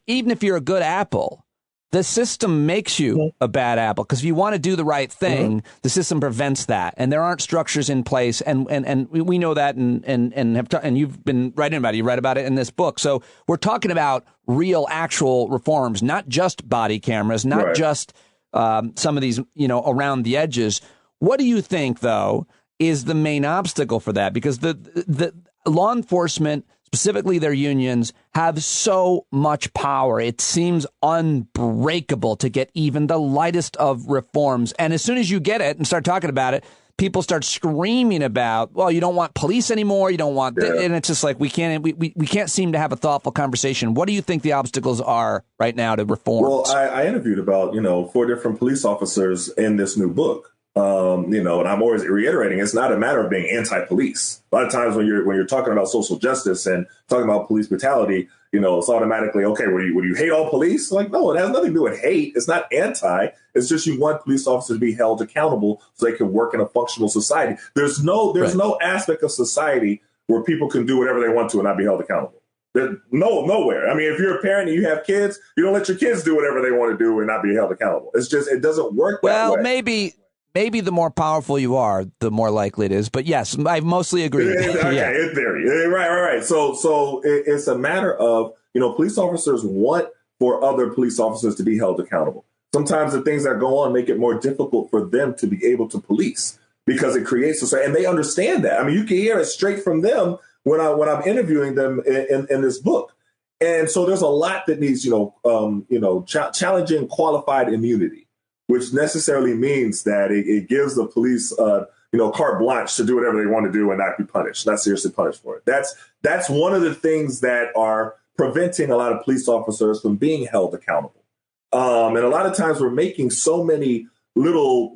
Speaker 17: even if you're a good apple, the system makes you a bad apple because if you want to do the right thing, the system prevents that, and there aren't structures in place, and we know that, and you've been writing about it. You write about it in this book, so we're talking about real, actual reforms, not just body cameras, not just some of these, around the edges. What do you think, though, is the main obstacle for that? Because the law enforcement, specifically their unions, have so much power. It seems unbreakable to get even the lightest of reforms. And as soon as you get it and start talking about it, people start screaming about, well, you don't want police anymore. You don't want and it's just like we can't seem to have a thoughtful conversation. What do you think the obstacles are right now to reforms? Well, I interviewed about 4 different police officers in this new book. And I'm always reiterating, it's not a matter of being anti-police. A lot of times when you're talking about social justice and talking about police brutality, it's automatically, okay, would you hate all police? Like, no, it has nothing to do with hate. It's not anti. It's just you want police officers to be held accountable so they can work in a functional society. There's no aspect of society where people can do whatever they want to and not be held accountable. Nowhere. I mean, if you're a parent and you have kids, you don't let your kids do whatever they want to do and not be held accountable. It's just, it doesn't work that way.
Speaker 1: Maybe the more powerful you are, the more likely it is. But yes, I mostly agree.
Speaker 17: Okay, in theory. Right. So it's a matter of, police officers want for other police officers to be held accountable. Sometimes the things that go on make it more difficult for them to be able to police because it creates society. And they understand that. I mean, you can hear it straight from them when I'm interviewing them in this book. And so there's a lot that needs, challenging qualified immunity, which necessarily means that it gives the police, carte blanche to do whatever they want to do and not be punished, not seriously punished for it. That's one of the things that are preventing a lot of police officers from being held accountable. And a lot of times we're making so many little,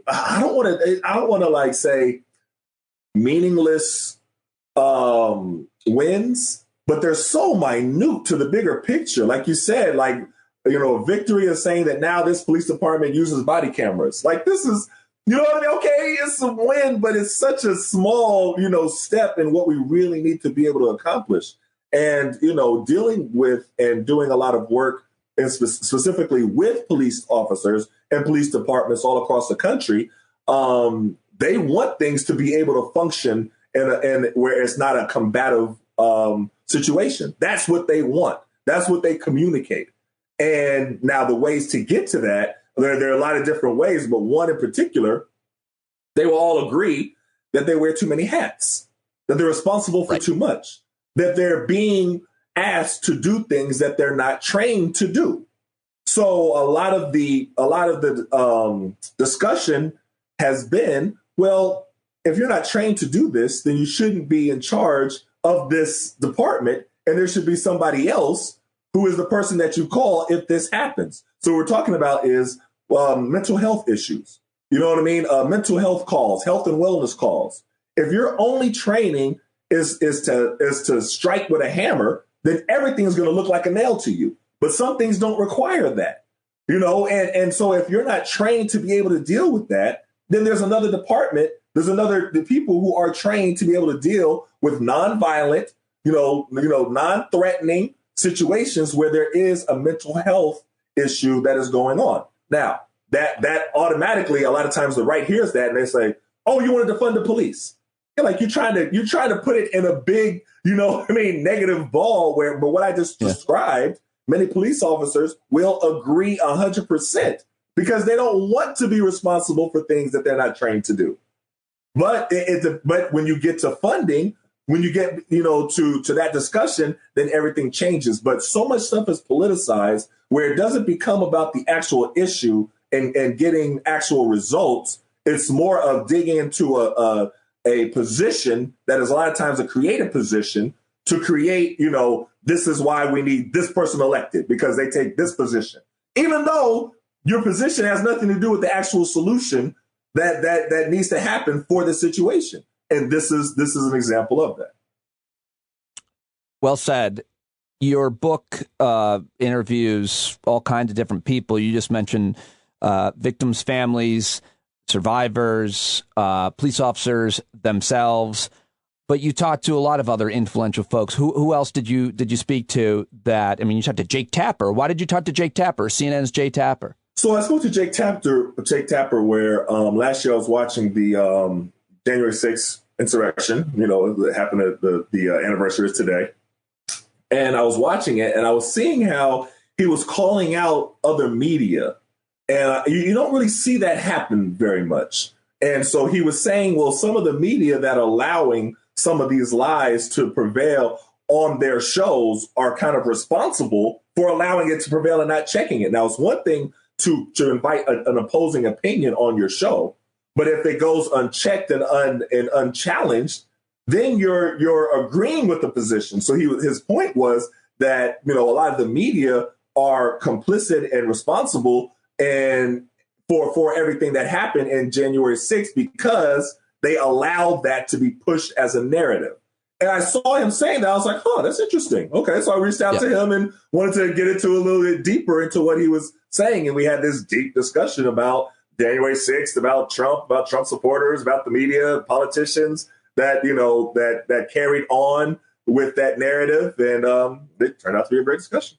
Speaker 17: I don't want to say meaningless wins, but they're so minute to the bigger picture. Like you said, victory is saying that now this police department uses body cameras. Like, this is, you know what I mean? Okay, it's a win, but it's such a small, step in what we really need to be able to accomplish. And, dealing with and doing a lot of work, and specifically with police officers and police departments all across the country, they want things to be able to function in where it's not a combative situation. That's what they want. That's what they communicate. And now the ways to get to that, there are a lot of different ways, but one in particular, they will all agree that they wear too many hats, that they're responsible for too much, that they're being asked to do things that they're not trained to do. So a lot of the discussion has been, well, if you're not trained to do this, then you shouldn't be in charge of this department, and there should be somebody else who is the person that you call if this happens. So what we're talking about is mental health issues. You know what I mean? Mental health calls, health and wellness calls. If your only training is to strike with a hammer, then everything is going to look like a nail to you. But some things don't require that, you know. And so if you're not trained to be able to deal with that, then there's another department. There's the people who are trained to be able to deal with nonviolent, non-threatening situations where there is a mental health issue that is going on. Now, that automatically, a lot of times the right hears that and they say, "Oh, you want to defund the police?" You're like, you're trying to put it in a big, negative ball where, but what I just described, many police officers will agree 100% because they don't want to be responsible for things that they're not trained to do. But but when you get to funding, when you get, to that discussion, then everything changes. But so much stuff is politicized where it doesn't become about the actual issue and getting actual results. It's more of digging into a position that is a lot of times a creative position to create, this is why we need this person elected because they take this position, even though your position has nothing to do with the actual solution that needs to happen for the situation. And this is an example of that.
Speaker 1: Well said. Your book interviews all kinds of different people. You just mentioned victims' families, survivors, police officers themselves, but you talked to a lot of other influential folks. Who else did you speak to? That you talked to Jake Tapper. Why did you talk to Jake Tapper? CNN's Jake Tapper.
Speaker 17: So I spoke to Jake Tapper, where last year I was watching the January 6th insurrection. It happened at the anniversary is today, and I was watching it, and I was seeing how he was calling out other media. And you don't really see that happen very much. And so he was saying, well, some of the media that are allowing some of these lies to prevail on their shows are kind of responsible for allowing it to prevail and not checking it. Now, it's one thing to invite an opposing opinion on your show, but if it goes unchecked and unchallenged, then you're agreeing with the position. So his point was that, a lot of the media are complicit and responsible and for everything that happened in January 6th because they allowed that to be pushed as a narrative. And I saw him saying that. I was like, oh, that's interesting. Okay. So I reached out to him and wanted to get into a little bit deeper into what he was saying. And we had this deep discussion about January 6th, about Trump supporters, about the media, politicians that, that carried on with that narrative. And it turned out to be a great discussion.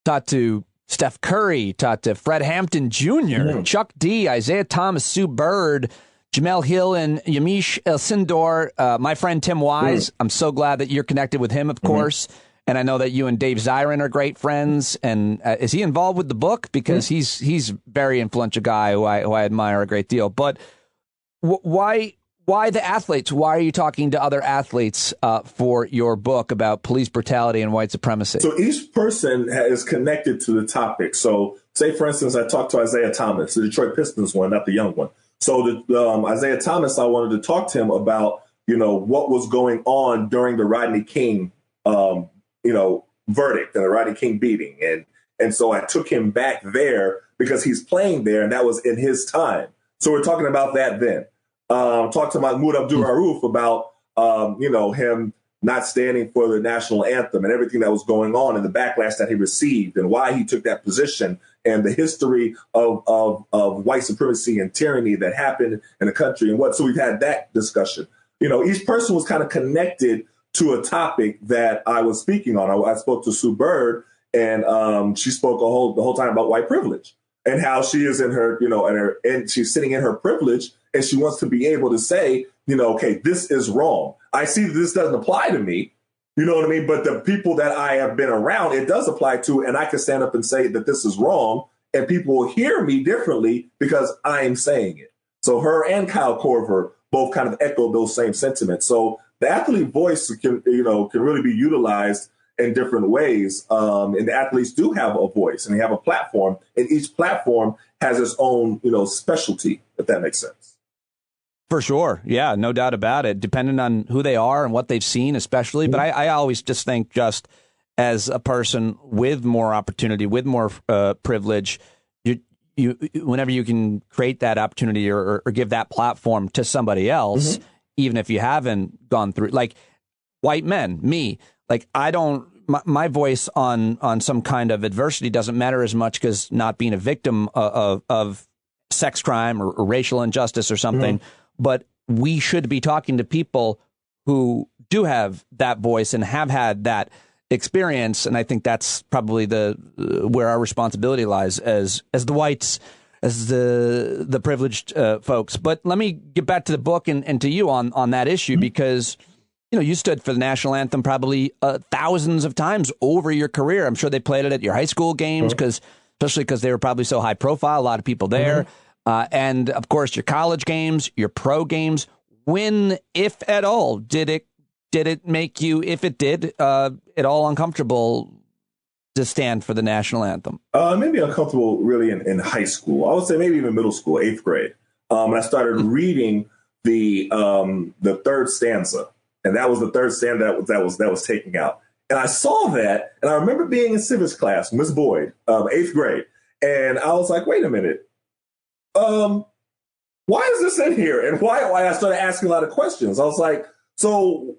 Speaker 1: Talked to Steph Curry, talked to Fred Hampton Jr., Chuck D, Isaiah Thomas, Sue Bird, Jamel Hill, and Yamiche Elsindor. My friend Tim Wise, I'm so glad that you're connected with him, of course. And I know that you and Dave Zirin are great friends. And is he involved with the book? Because he's a very influential guy who I admire a great deal. But why the athletes? Why are you talking to other athletes for your book about police brutality and white supremacy?
Speaker 17: So each person is connected to the topic. So say, for instance, I talked to Isaiah Thomas, the Detroit Pistons one, not the young one. So Isaiah Thomas, I wanted to talk to him about, what was going on during the Rodney King, verdict and the Rodney King beating. And so I took him back there because he's playing there, and that was in his time. So we're talking about that then. Talked to Mahmoud Abdul-Rauf about, him not standing for the national anthem and everything that was going on and the backlash that he received and why he took that position and the history of white supremacy and tyranny that happened in the country and what. So we've had that discussion. Each person was kind of connected to a topic that I was speaking on. I spoke to Sue Bird, and she spoke the whole time about white privilege. and how she is in her, and she's sitting in her privilege, and she wants to be able to say, okay, this is wrong. I see that this doesn't apply to me. You know what I mean? But the people that I have been around, it does apply to, and I can stand up and say that this is wrong, and people will hear me differently because I am saying it. So her and Kyle Korver both kind of echo those same sentiments. So the athlete voice can really be utilized in different ways. And the athletes do have a voice and they have a platform, and each platform has its own, specialty, if that makes sense.
Speaker 1: For sure. Yeah, no doubt about it. Depending on who they are and what they've seen, especially. But I always just think, just as a person with more opportunity, with more privilege, you whenever you can create that opportunity or give that platform to somebody else, even if you haven't gone through, like white men, me, like I don't, my voice on some kind of adversity doesn't matter as much, because not being a victim of sex crime or racial injustice or something. But we should be talking to people who do have that voice and have had that experience. And I think that's probably where our responsibility lies as the whites, as the privileged folks. But let me get back to the book and to you on that issue, because you stood for the national anthem probably thousands of times over your career. I'm sure they played it at your high school games, especially because they were probably so high profile, a lot of people there. And of course, your college games, your pro games. When, if at all, did it make you, if it did, at all uncomfortable to stand for the national anthem?
Speaker 17: Maybe uncomfortable really in high school. I would say maybe even middle school, 8th grade. And I started reading the third stanza, and that was the third stanza that was taken out. And I saw that, and I remember being in civics class, Miss Boyd, 8th grade, and I was like, wait a minute. Why is this in here? And why I started asking a lot of questions. I was like, so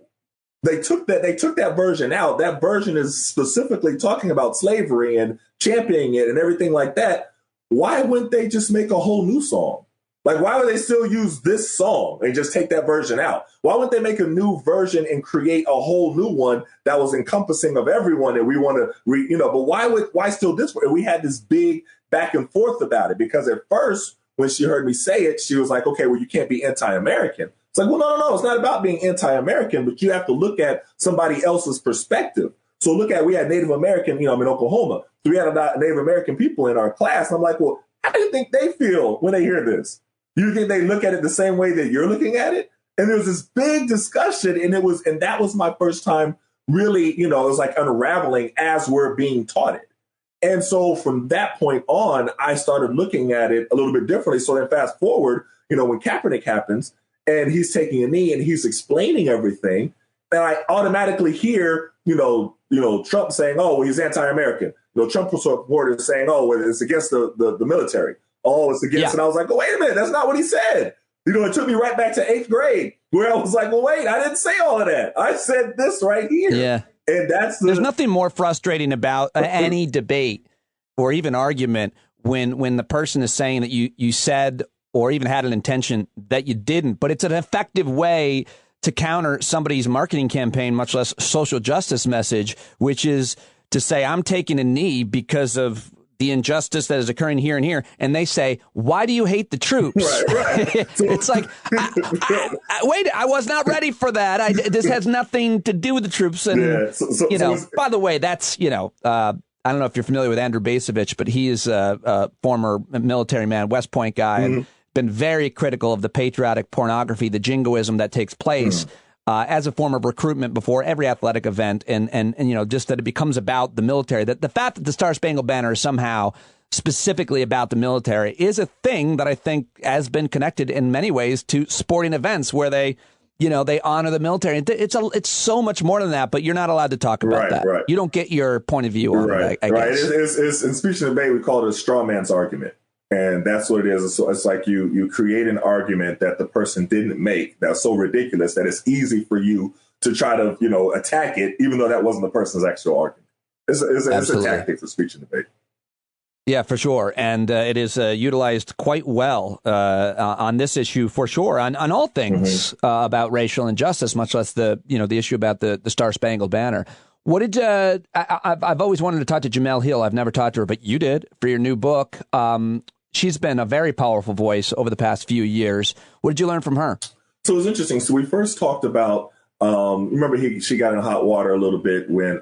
Speaker 17: they took that version out. That version is specifically talking about slavery and championing it and everything like that. Why wouldn't they just make a whole new song? Like, why would they still use this song and just take that version out? Why wouldn't they make a new version and create a whole new one that was encompassing of everyone? And we want to, but why still this one? And we had this big back and forth about it, because at first, when she heard me say it, she was like, okay, well, you can't be anti-American. It's like, well, no. It's not about being anti-American, but you have to look at somebody else's perspective. So we had Native American, I'm in Oklahoma. So we had a lot of Native American people in our class. And I'm like, well, how do you think they feel when they hear this? Do you think they look at it the same way that you're looking at it? And there was this big discussion, and that was my first time really, it was like unraveling as we're being taught it. And so from that point on, I started looking at it a little bit differently. So then fast forward, when Kaepernick happens and he's taking a knee and he's explaining everything, and I automatically hear, Trump saying, oh, well, he's anti-American. Trump supporters saying, oh, well, it's against the military. Oh, it's against. Yeah. And I was like, oh, wait a minute. That's not what he said. It took me right back to 8th grade, where I was like, well, wait, I didn't say all of that. I said this right here.
Speaker 1: Yeah.
Speaker 17: And there's
Speaker 1: nothing more frustrating about any debate or even argument when the person is saying that you said or even had an intention that you didn't. But it's an effective way to counter somebody's marketing campaign, much less social justice message, which is to say, I'm taking a knee because of the injustice that is occurring here and here. And they say, why do you hate the troops?
Speaker 17: Right.
Speaker 1: It's like, wait, I was not ready for that. This has nothing to do with the troops. And, by the way, that's, I don't know if you're familiar with Andrew Bacevich, but he is a former military man, West Point guy, and been very critical of the patriotic pornography, the jingoism that takes place as a form of recruitment before every athletic event, and just that it becomes about the military. That the fact that the Star Spangled Banner is somehow specifically about the military is a thing that I think has been connected in many ways to sporting events where they honor the military. It's so much more than that, but you're not allowed to talk about that. Right. You don't get your point of view on it, I guess.
Speaker 17: It's in speech and debate, we call it a straw man's argument. And that's what it is. It's like you create an argument that the person didn't make that's so ridiculous that it's easy for you to try to, attack it, even though that wasn't the person's actual argument. It's a tactic for speech and debate.
Speaker 1: Yeah, for sure. And it is utilized quite well on this issue, for sure, on all things about racial injustice, much less the issue about the Star Spangled Banner. What did I've always wanted to talk to Jamel Hill. I've never talked to her, but you did for your new book. She's been a very powerful voice over the past few years. What did you learn from her?
Speaker 17: So it was interesting. So we first talked about, remember she got in hot water a little bit when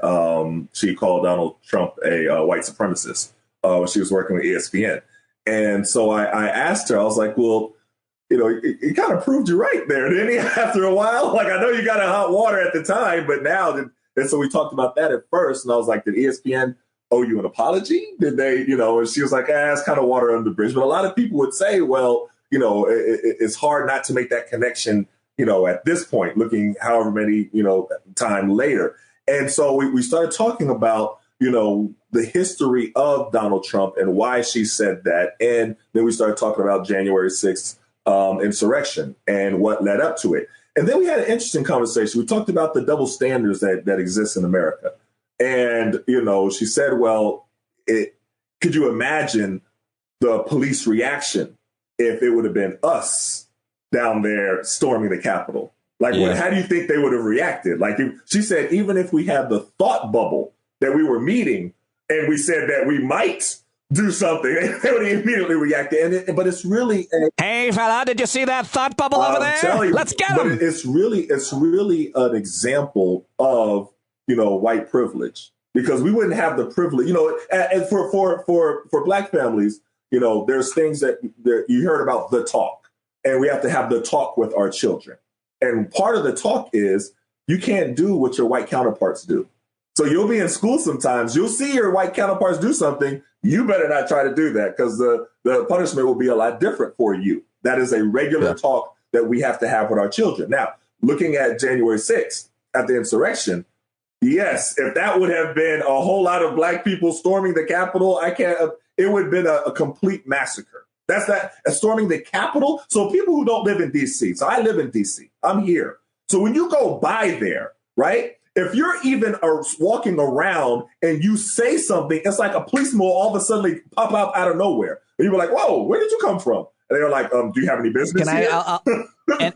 Speaker 17: she called Donald Trump a white supremacist when she was working with ESPN. And so I asked her, I was like, well, you know, it kind of proved you right there, didn't he? After a while, like, I know you got in hot water at the time, but now, and so we talked about that at first. And I was like, did ESPN owe you an apology? Did they, you know, and she was like, it's kind of water under the bridge. But a lot of people would say, well, you know, it's hard not to make that connection, you know, at this point, looking however many, you know, time later. And so we started talking about, you know, the history of Donald Trump and why she said that. And then we started talking about January 6th insurrection and what led up to it. And then we had an interesting conversation. We talked about the double standards that exist in America. And, you know, she said, well, could you imagine the police reaction if it would have been us down there storming the Capitol? Like, how do you think they would have reacted? Like, she said, even if we had the thought bubble that we were meeting and we said that we might do something, they would have immediately reacted. But it's really...
Speaker 1: Hey, fella, did you see that thought bubble over there? Let's get him.
Speaker 17: It's really an example of, you know, white privilege, because we wouldn't have the privilege, you know, and for Black families, you know, there's things that you heard about the talk, and we have to have the talk with our children. And part of the talk is you can't do what your white counterparts do. So you'll be in school sometimes, you'll see your white counterparts do something. You better not try to do that, because the punishment will be a lot different for you. That is a regular talk that we have to have with our children. Now, looking at January 6th, at the insurrection, yes, if that would have been a whole lot of Black people storming the Capitol, it would have been a complete massacre. That's storming the Capitol. So people who don't live in D.C., so I live in D.C., I'm here. So when you go by there, right, if you're even walking around and you say something, it's like a policeman will all of a sudden pop up out of nowhere. And you were like, whoa, where did you come from? And they're like, do you have any business here?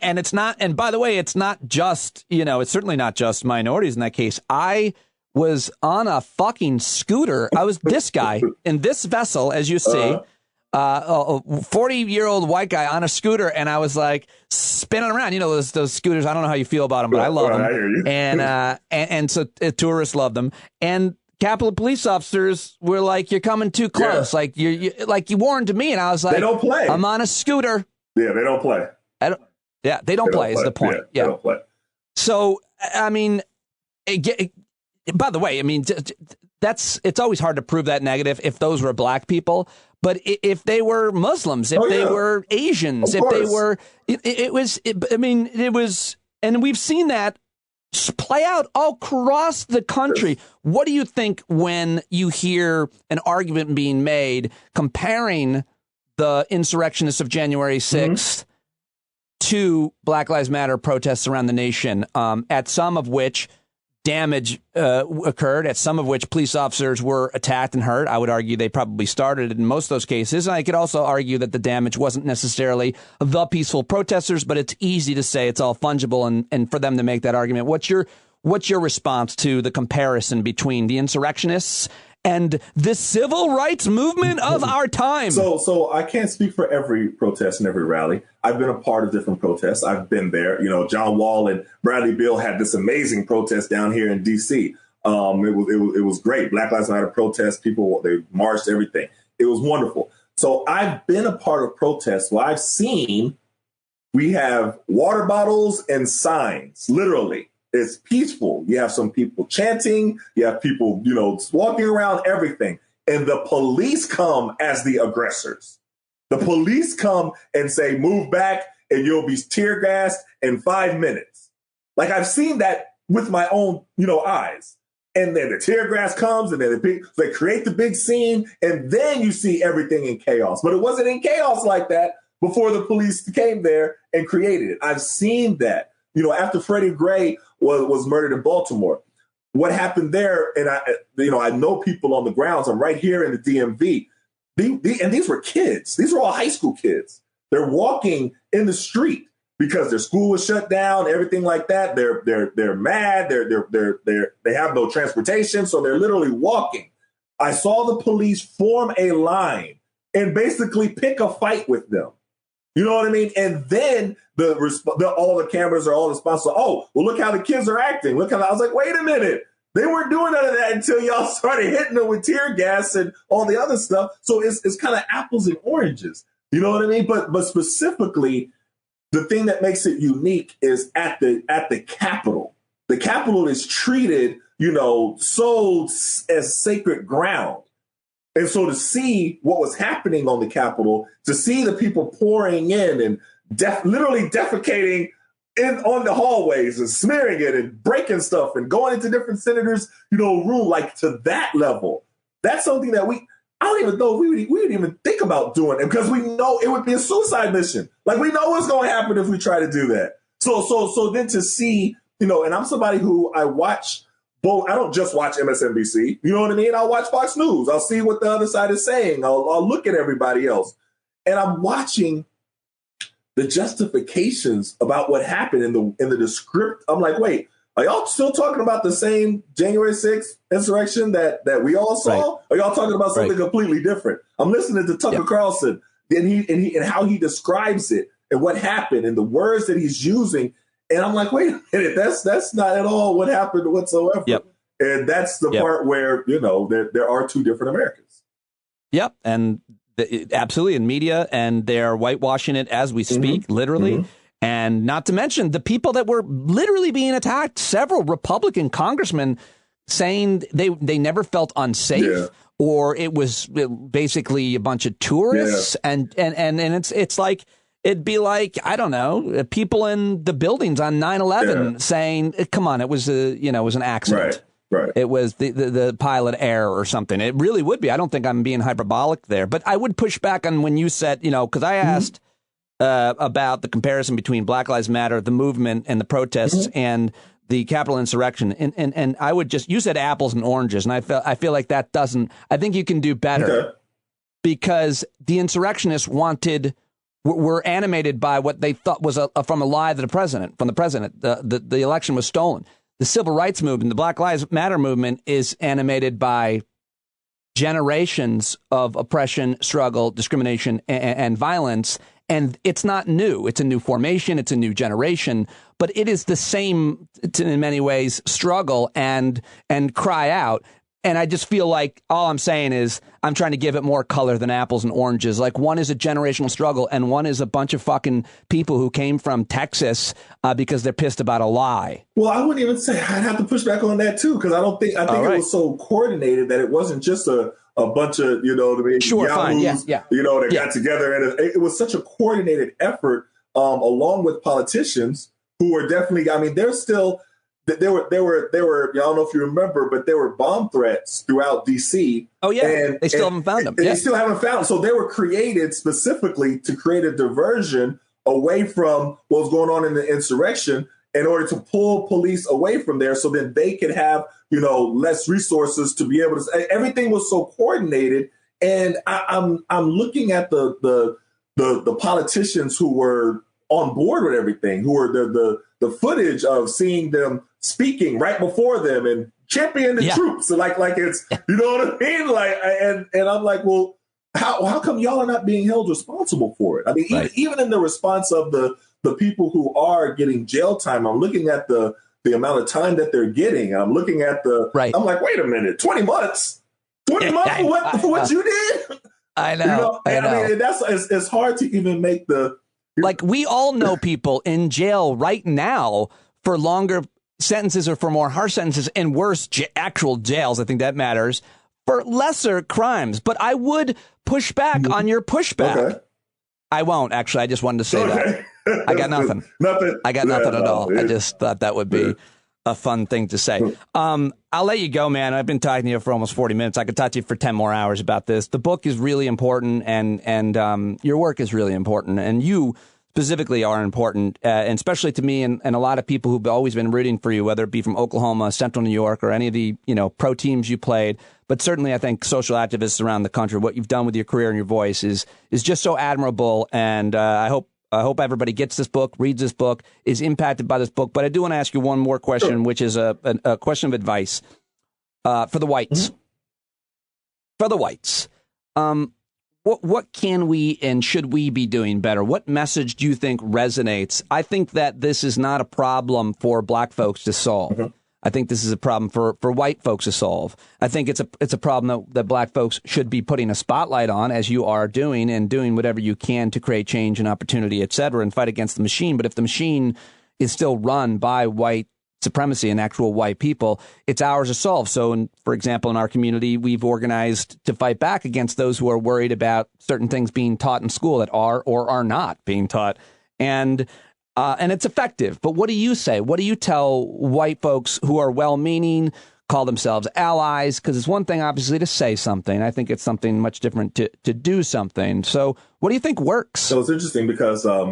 Speaker 1: And it's not, and by the way, it's not just, you know, it's certainly not just minorities in that case. I was on a fucking scooter. I was this guy in this vessel, as you see, a 40-year-old white guy on a scooter, and I was like spinning around. You know, those scooters, I don't know how you feel about them, but I love them.
Speaker 17: I hear you.
Speaker 1: And so tourists love them. And Capitol police officers were like, "You're coming too close." Yeah. Like you warned me, and I was like,
Speaker 17: "They don't play.
Speaker 1: I'm on a scooter."
Speaker 17: Yeah, they don't play.
Speaker 1: They don't play is the point.
Speaker 17: Yeah, they don't play.
Speaker 1: So, I mean, by the way, I mean, it's always hard to prove that negative if those were Black people. But if they were Muslims, if they were Asians, if they were, it was, and we've seen that play out all across the country. What do you think when you hear an argument being made comparing the insurrectionists of January 6th to Black Lives Matter protests around the nation, at some of which damage occurred, at some of which police officers were attacked and hurt? I would argue they probably started it in most of those cases. And I could also argue that the damage wasn't necessarily the peaceful protesters, but it's easy to say it's all fungible and for them to make that argument. What's your response to the comparison between the insurrectionists and the civil rights movement of our time?
Speaker 17: So I can't speak for every protest and every rally. I've been a part of different protests. I've been there. You know, John Wall and Bradley Beal had this amazing protest down here in D.C. It was great. Black Lives Matter protest. People, they marched, everything. It was wonderful. So I've been a part of protests where I've seen we have water bottles and signs, literally. It's peaceful. You have some people chanting. You have people, you know, walking around, everything. And the police come as the aggressors. The police come and say, move back, and you'll be tear gassed in 5 minutes. Like, I've seen that with my own, you know, eyes. And then the tear gas comes, and then they create the big scene, and then you see everything in chaos. But it wasn't in chaos like that before the police came there and created it. I've seen that. You know, after Freddie Gray was murdered in Baltimore, what happened there? And I know people on the grounds. I'm right here in the DMV. And these were kids. These were all high school kids. They're walking in the street. because their school was shut down, everything like that. They're mad. They have no transportation, so they're literally walking. I saw the police form a line and basically pick a fight with them. You know what I mean? And then all the cameras are all responsible. Oh, well, look how the kids are acting. Look how I was like, wait a minute. They weren't doing none of that until y'all started hitting them with tear gas and all the other stuff. So it's kind of apples and oranges. You know what I mean? But specifically, the thing that makes it unique is at the Capitol. The Capitol is treated, so as sacred ground. And so to see what was happening on the Capitol, to see the people pouring in and literally defecating on the hallways and smearing it and breaking stuff and going into different senators, room, like to that level. That's something that I don't even know if we would even think about doing it, because we know it would be a suicide mission. Like, we know what's going to happen if we try to do that. So then to see, and I'm somebody who I watch both. I don't just watch MSNBC. You know what I mean? I'll watch Fox News. I'll see what the other side is saying. I'll look at everybody else. And I'm watching the justifications about what happened in the script. I'm like, wait, are y'all still talking about the same January 6th insurrection that we all saw? Right. Are y'all talking about something completely different? I'm listening to Tucker Carlson and how he describes it and what happened and the words that he's using. And I'm like, wait a minute, that's not at all what happened whatsoever. Yep. And that's the part where, there are two different Americans.
Speaker 1: Yep. And absolutely in media, and they're whitewashing it as we speak, literally. Mm-hmm. And not to mention the people that were literally being attacked, several Republican congressmen saying they never felt unsafe, or it was basically a bunch of tourists. And it's like, it'd be like, I don't know, people in the buildings on 9/11 saying, come on, it was it was an accident. Right. It was the pilot error or something. It really would be. I don't think I'm being hyperbolic there, but I would push back on when you said, because I asked about the comparison between Black Lives Matter, the movement and the protests, and the Capitol insurrection. And I would you said apples and oranges. And I feel like that doesn't, I think you can do better because the insurrectionists were animated by what they thought was from a lie from the president. The election was stolen. The civil rights movement, the Black Lives Matter movement, is animated by generations of oppression, struggle, discrimination, and violence. And it's not new. It's a new formation. It's a new generation. But it is the same, in many ways, struggle and cry out. And I just feel like all I'm saying is I'm trying to give it more color than apples and oranges. Like, one is a generational struggle and one is a bunch of fucking people who came from Texas because they're pissed about a lie.
Speaker 17: Well, I wouldn't even say, I'd have to push back on that, too, because I think it was so coordinated that it wasn't just a bunch of,
Speaker 1: sure, fine.
Speaker 17: Yahoos, that got together. And it was such a coordinated effort along with politicians who were definitely, they're still... There were. I don't know if you remember, but there were bomb threats throughout D.C.
Speaker 1: Oh yeah, and they still haven't found them.
Speaker 17: They still haven't found them. So they were created specifically to create a diversion away from what was going on in the insurrection, in order to pull police away from there, so that they could have less resources to be able to. Everything was so coordinated, and I'm looking at the politicians who were on board with everything, who were the footage of seeing them speaking right before them and championing the troops. So like it's, you know what I mean? Like, and I'm like, well, how come y'all are not being held responsible for it? I mean, even in the response of the people who are getting jail time, I'm looking at the amount of time that they're getting. I'm looking at I'm like, wait a minute, 20 months? 20 months for what you did?
Speaker 1: I know.
Speaker 17: I mean, it's hard to even make the...
Speaker 1: Like, we all know people in jail right now for longer sentences or for more harsh sentences and worse actual jails. I think that matters for lesser crimes. But I would push back on your pushback. Okay. I won't, actually. I just wanted to say that. I got nothing. I got nothing at all. I just thought that would be a fun thing to say. I'll let you go, man. I've been talking to you for almost 40 minutes. I could talk to you for 10 more hours about this. The book is really important, and your work is really important, and you specifically are important, and especially to me and a lot of people who've always been rooting for you, whether it be from Oklahoma, Central New York, or any of the pro teams you played. But certainly, I think social activists around the country, what you've done with your career and your voice is just so admirable. And I hope I hope everybody gets this book, reads this book, is impacted by this book. But I do want to ask you one more question, which is a question of advice for the whites. Mm-hmm. For the whites, what can we and should we be doing better? What message do you think resonates? I think that this is not a problem for black folks to solve. Mm-hmm. I think this is a problem for white folks to solve. I think it's a problem that black folks should be putting a spotlight on, as you are doing, and doing whatever you can to create change and opportunity, et cetera, and fight against the machine. But if the machine is still run by white supremacy and actual white people, it's ours to solve. So, for example, in our community, we've organized to fight back against those who are worried about certain things being taught in school that are or are not being taught. And it's effective. But what do you say? What do you tell white folks who are well-meaning, call themselves allies? Because it's one thing, obviously, to say something. I think it's something much different to do something. So what do you think works?
Speaker 17: So it's interesting because I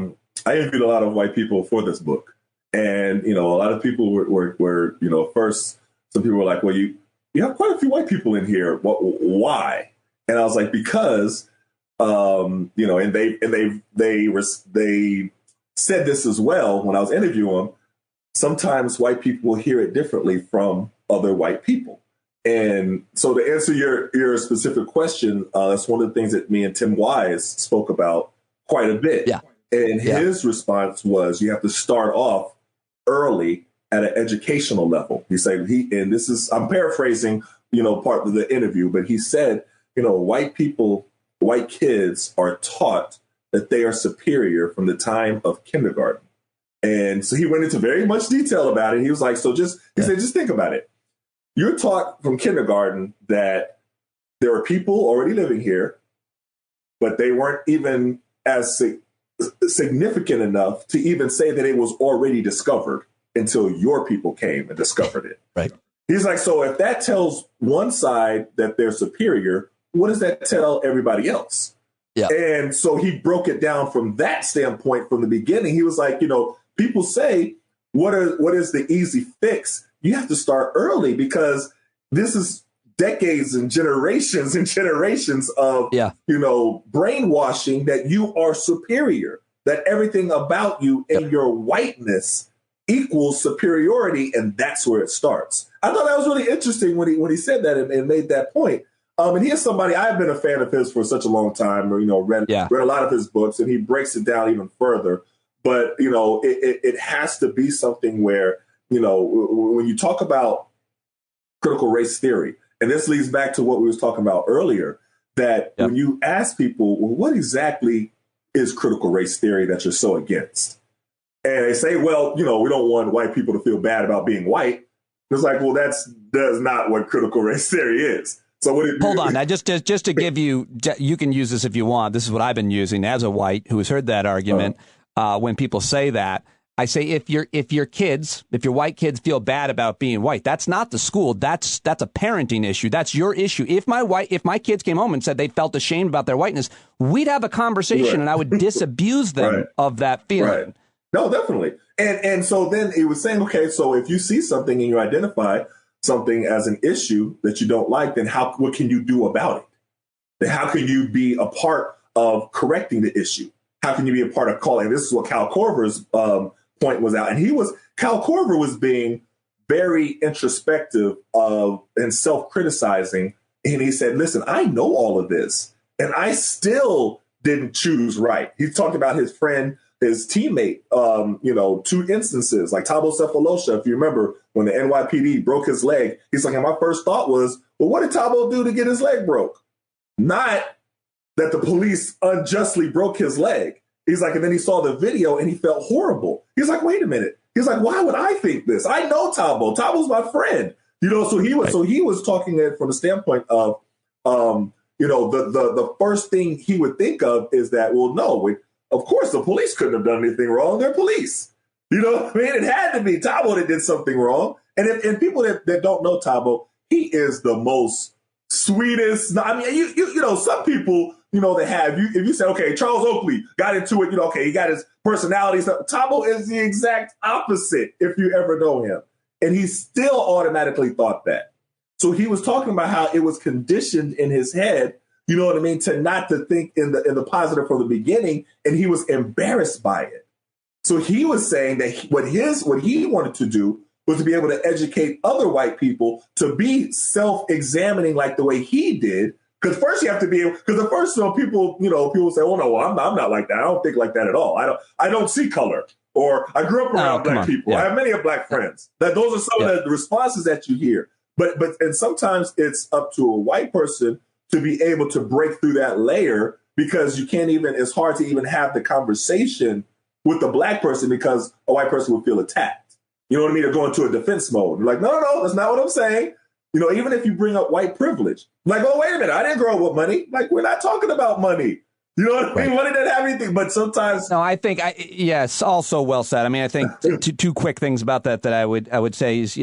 Speaker 17: interviewed a lot of white people for this book. And, a lot of people were first, some people were like, well, you have quite a few white people in here. Why? And I was like, because, and they said this as well when I was interviewing them. Sometimes white people hear it differently from other white people. And so to answer your specific question, that's one of the things that me and Tim Wise spoke about quite a bit. Yeah. And his response was, you have to start off early at an educational level. He said, I'm paraphrasing, part of the interview, but he said, white kids are taught that they are superior from the time of kindergarten. And so he went into very much detail about it. He was like, said, just think about it. You're taught from kindergarten that there are people already living here, but they weren't even as significant enough to even say that it was already discovered until your people came and discovered it.
Speaker 1: Right.
Speaker 17: He's like, so if that tells one side that they're superior, what does that tell everybody else? Yeah. And so he broke it down from that standpoint from the beginning. He was like, people say, what is the easy fix? You have to start early because this is decades and generations of, brainwashing that you are superior, that everything about you and your whiteness equals superiority. And that's where it starts. I thought that was really interesting when he said that and made that point. And he is somebody, I've been a fan of his for such a long time, or, read a lot of his books, and he breaks it down even further. But, it has to be something where, when you talk about critical race theory, and this leads back to what we was talking about earlier, that when you ask people, well, what exactly is critical race theory that you're so against? And they say, well, we don't want white people to feel bad about being white. It's like, well, that's not what critical race theory is. So hold
Speaker 1: on. Now, just to give you can use this if you want. This is what I've been using as a white who has heard that argument. When people say that, I say if your white kids feel bad about being white, that's not the school. That's a parenting issue. That's your issue. If my kids came home and said they felt ashamed about their whiteness, we'd have a conversation, and I would disabuse them of that feeling.
Speaker 17: Right. No, definitely. And so then it was saying, okay, so if you see something and you identify something as an issue that you don't like, then what can you do about it? Then how can you be a part of correcting the issue? How can you be a part of calling? This is what Cal Corver's point was out. And Cal Corver was being very introspective and self-criticizing. And he said, listen, I know all of this, and I still didn't choose right. He talked about his friend, his teammate, two instances, like Thabo Cephalosha, if you remember, when the NYPD broke his leg. He's like, and my first thought was, well, what did Thabo do to get his leg broke? Not that the police unjustly broke his leg. He's like, and then he saw the video and he felt horrible. He's like, wait a minute. He's like, why would I think this? I know Thabo. Thabo's my friend. So he was talking it from the standpoint of, the first thing he would think of is that, well, no, of course the police couldn't have done anything wrong. They're police. It had to be Thabo that did something wrong. And people that don't know Thabo, he is the most sweetest. I mean, some people, they have you. If you say, okay, Charles Oakley got into it, okay, he got his personality stuff. Thabo is the exact opposite if you ever know him. And he still automatically thought that. So he was talking about how it was conditioned in his head you know what I mean, to not to think in the positive from the beginning, and he was embarrassed by it. So he was saying that what he wanted to do was to be able to educate other white people to be self-examining like the way he did. Because first you have to be able, because the first people say, oh no, I'm not like that. I don't think like that at all. I don't see color. Or I grew up around black people. Yeah. I have many black friends. Those are some of the responses that you hear. And sometimes it's up to a white person to be able to break through that layer, because it's hard to even have the conversation with the black person because a white person would feel attacked. You know what I mean? Or go into a defense mode. You're like, no, that's not what I'm saying. Even if you bring up white privilege, like, oh, wait a minute, I didn't grow up with money. Like, we're not talking about money. You know what I mean? Money doesn't have anything, but sometimes.
Speaker 1: No, I think, yes, also well said. I mean, I think two quick things about that I would say is,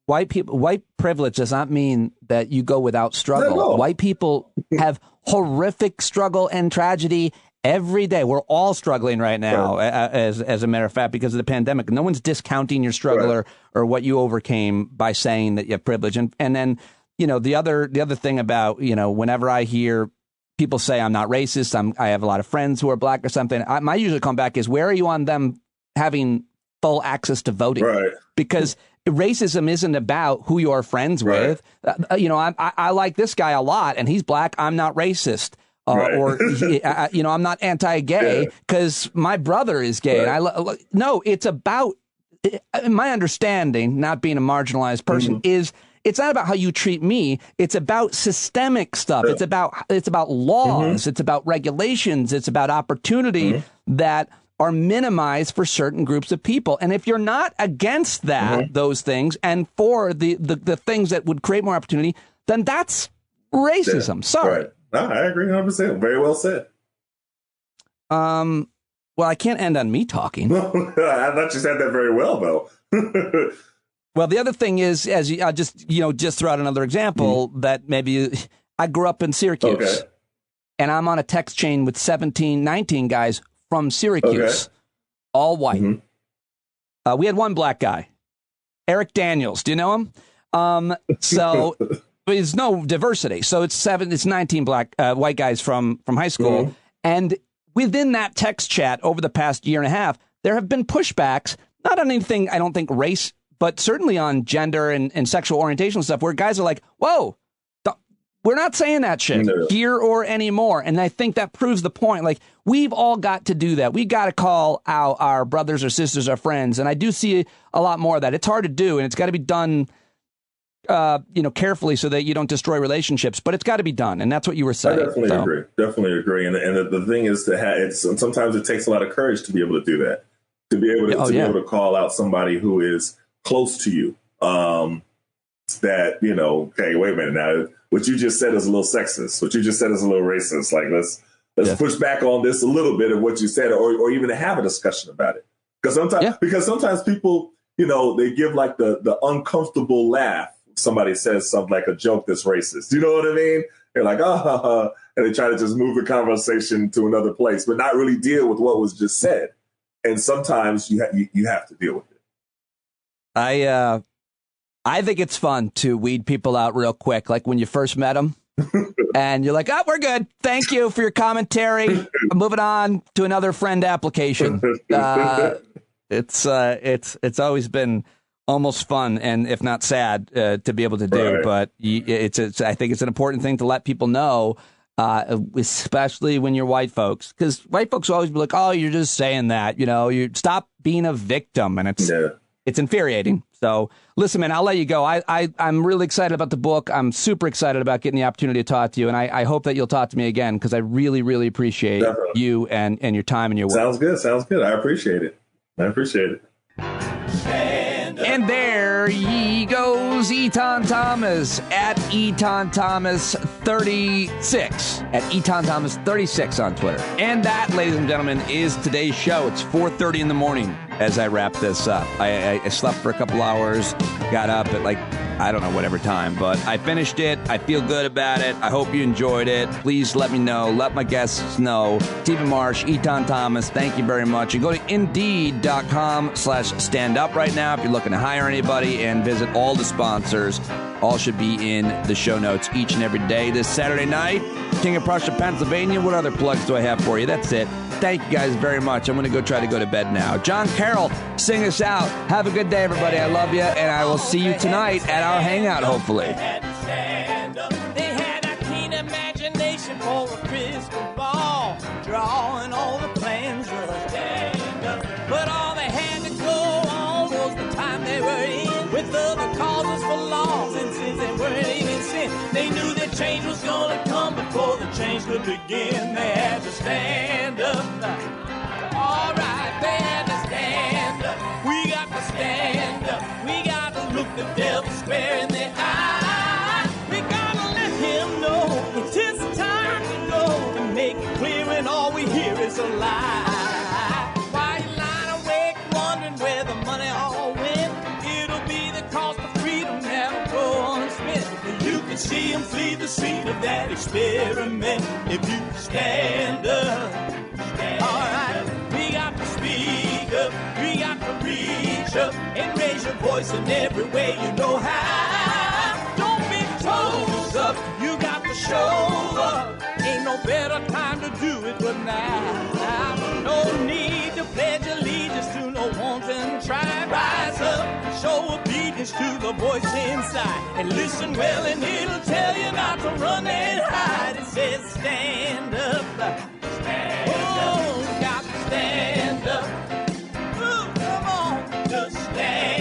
Speaker 1: white privilege does not mean that you go without struggle. No. White people have horrific struggle and tragedy every day. We're all struggling right now, as a matter of fact, because of the pandemic. No one's discounting your struggle or what you overcame by saying that you have privilege. And then, the other thing about, whenever I hear people say I'm not racist, I have a lot of friends who are black or something, my usual comeback is, where are you on them having full access to voting? Right. Because racism isn't about who you're friends with. I like this guy a lot and he's black. I'm not racist. Or I'm not anti-gay because my brother is gay. And no, it's about, my understanding, not being a marginalized person, is it's not about how you treat me. It's about systemic stuff. It's about laws. It's about regulations. It's about opportunity that are minimized for certain groups of people. And if you're not against that, those things, and for the things that would create more opportunity, then that's racism. Sorry.
Speaker 17: Right. No, I agree 100%. Very well said.
Speaker 1: Well, I can't end on me talking.
Speaker 17: I thought you said that very well, though.
Speaker 1: Well, the other thing is, I just throw out another example that maybe I grew up in Syracuse, and I'm on a text chain with 17, 19 guys from Syracuse, all white. We had one black guy, Eric Daniels. Do you know him? So there's no diversity. So it's 19 black white guys from high school. And within that text chat over the past year and a half, there have been pushbacks, not on anything, I don't think, race, but certainly on gender and sexual orientation stuff, where guys are like, whoa, we're not saying that shit here or anymore. And I think that proves the point. Like, we've all got to do that. We got to call out our brothers or sisters, our friends. And I do see a lot more of that. It's hard to do, and it's got to be done carefully so that you don't destroy relationships, but it's got to be done. And that's what you were saying.
Speaker 17: I definitely agree. And the thing is sometimes it takes a lot of courage to be able to do that, to be able to, be able to call out somebody who is close to you. That, okay, wait a minute now. What you just said is a little sexist. What you just said is a little racist. Like, let's push back on this a little bit of what you said, or even to have a discussion about it. Because sometimes people, they give like the uncomfortable laugh. Somebody says something like a joke that's racist. You know what I mean? They're like, and they try to just move the conversation to another place, but not really deal with what was just said. And sometimes you have to deal with it.
Speaker 1: I think it's fun to weed people out real quick, like when you first met them, and you're like, "Oh, we're good. Thank you for your commentary. I'm moving on to another friend application." It's always been almost fun, and if not sad, to be able to do. But I think it's an important thing to let people know, especially when you're white folks, because white folks will always be like, "Oh, you're just saying that." You stop being a victim, and it's infuriating. So listen, man, I'll let you go. I'm really excited about the book. I'm super excited about getting the opportunity to talk to you. And I hope that you'll talk to me again, because I really, really appreciate you and your time and your work.
Speaker 17: Sounds good. I appreciate it.
Speaker 1: And there he goes, Etan Thomas at Etan Thomas 36 at Etan Thomas 36 on Twitter. And that, ladies and gentlemen, is today's show. It's 4:30 in the morning. as I wrap this up. I slept for a couple hours, got up at like, I don't know, whatever time, but I finished it. I feel good about it. I hope you enjoyed it. Please let me know. Let my guests know. Stephen Marche, Etan Thomas, thank you very much. And go to Indeed.com/standup right now if you're looking to hire anybody, and visit all the sponsors. All should be in the show notes each and every day. This Saturday night, King of Prussia, Pennsylvania. What other plugs do I have for you? That's it. Thank you guys very much. I'm going to try to go to bed now. John Carroll, sing us out. Have a good day, everybody. I love you, and I will see you tonight at our hangout, hopefully.
Speaker 18: They had a keen imagination for a crystal ball, drawing all the plans of a stand up. But all they had to go on was the time they were in, with other causes for laws, and since they weren't even sin, they knew that change was gonna come before the change could begin. They had to stand up. All right, they had to stand up. We got to stand up. We got to look the devil square in the eye. We gotta let him know it's his time to go, and make it clear when all we hear is a lie. Why you lying awake wondering where the money all went? It'll be the cost of freedom that'll go unspent. You can see him flee the scene of that experiment if you stand up. All right, we got to speak up, we got to reach up and raise your voice in every way you know how. Don't be toes up, you got to show up. Ain't no better time to do it but now. No need to pledge allegiance to no wanton tribe. Rise up, show obedience to the voice inside, and listen well and it'll tell you not to run and hide. It says stand up. Stand up. Got to stand up. Ooh, come on, just stand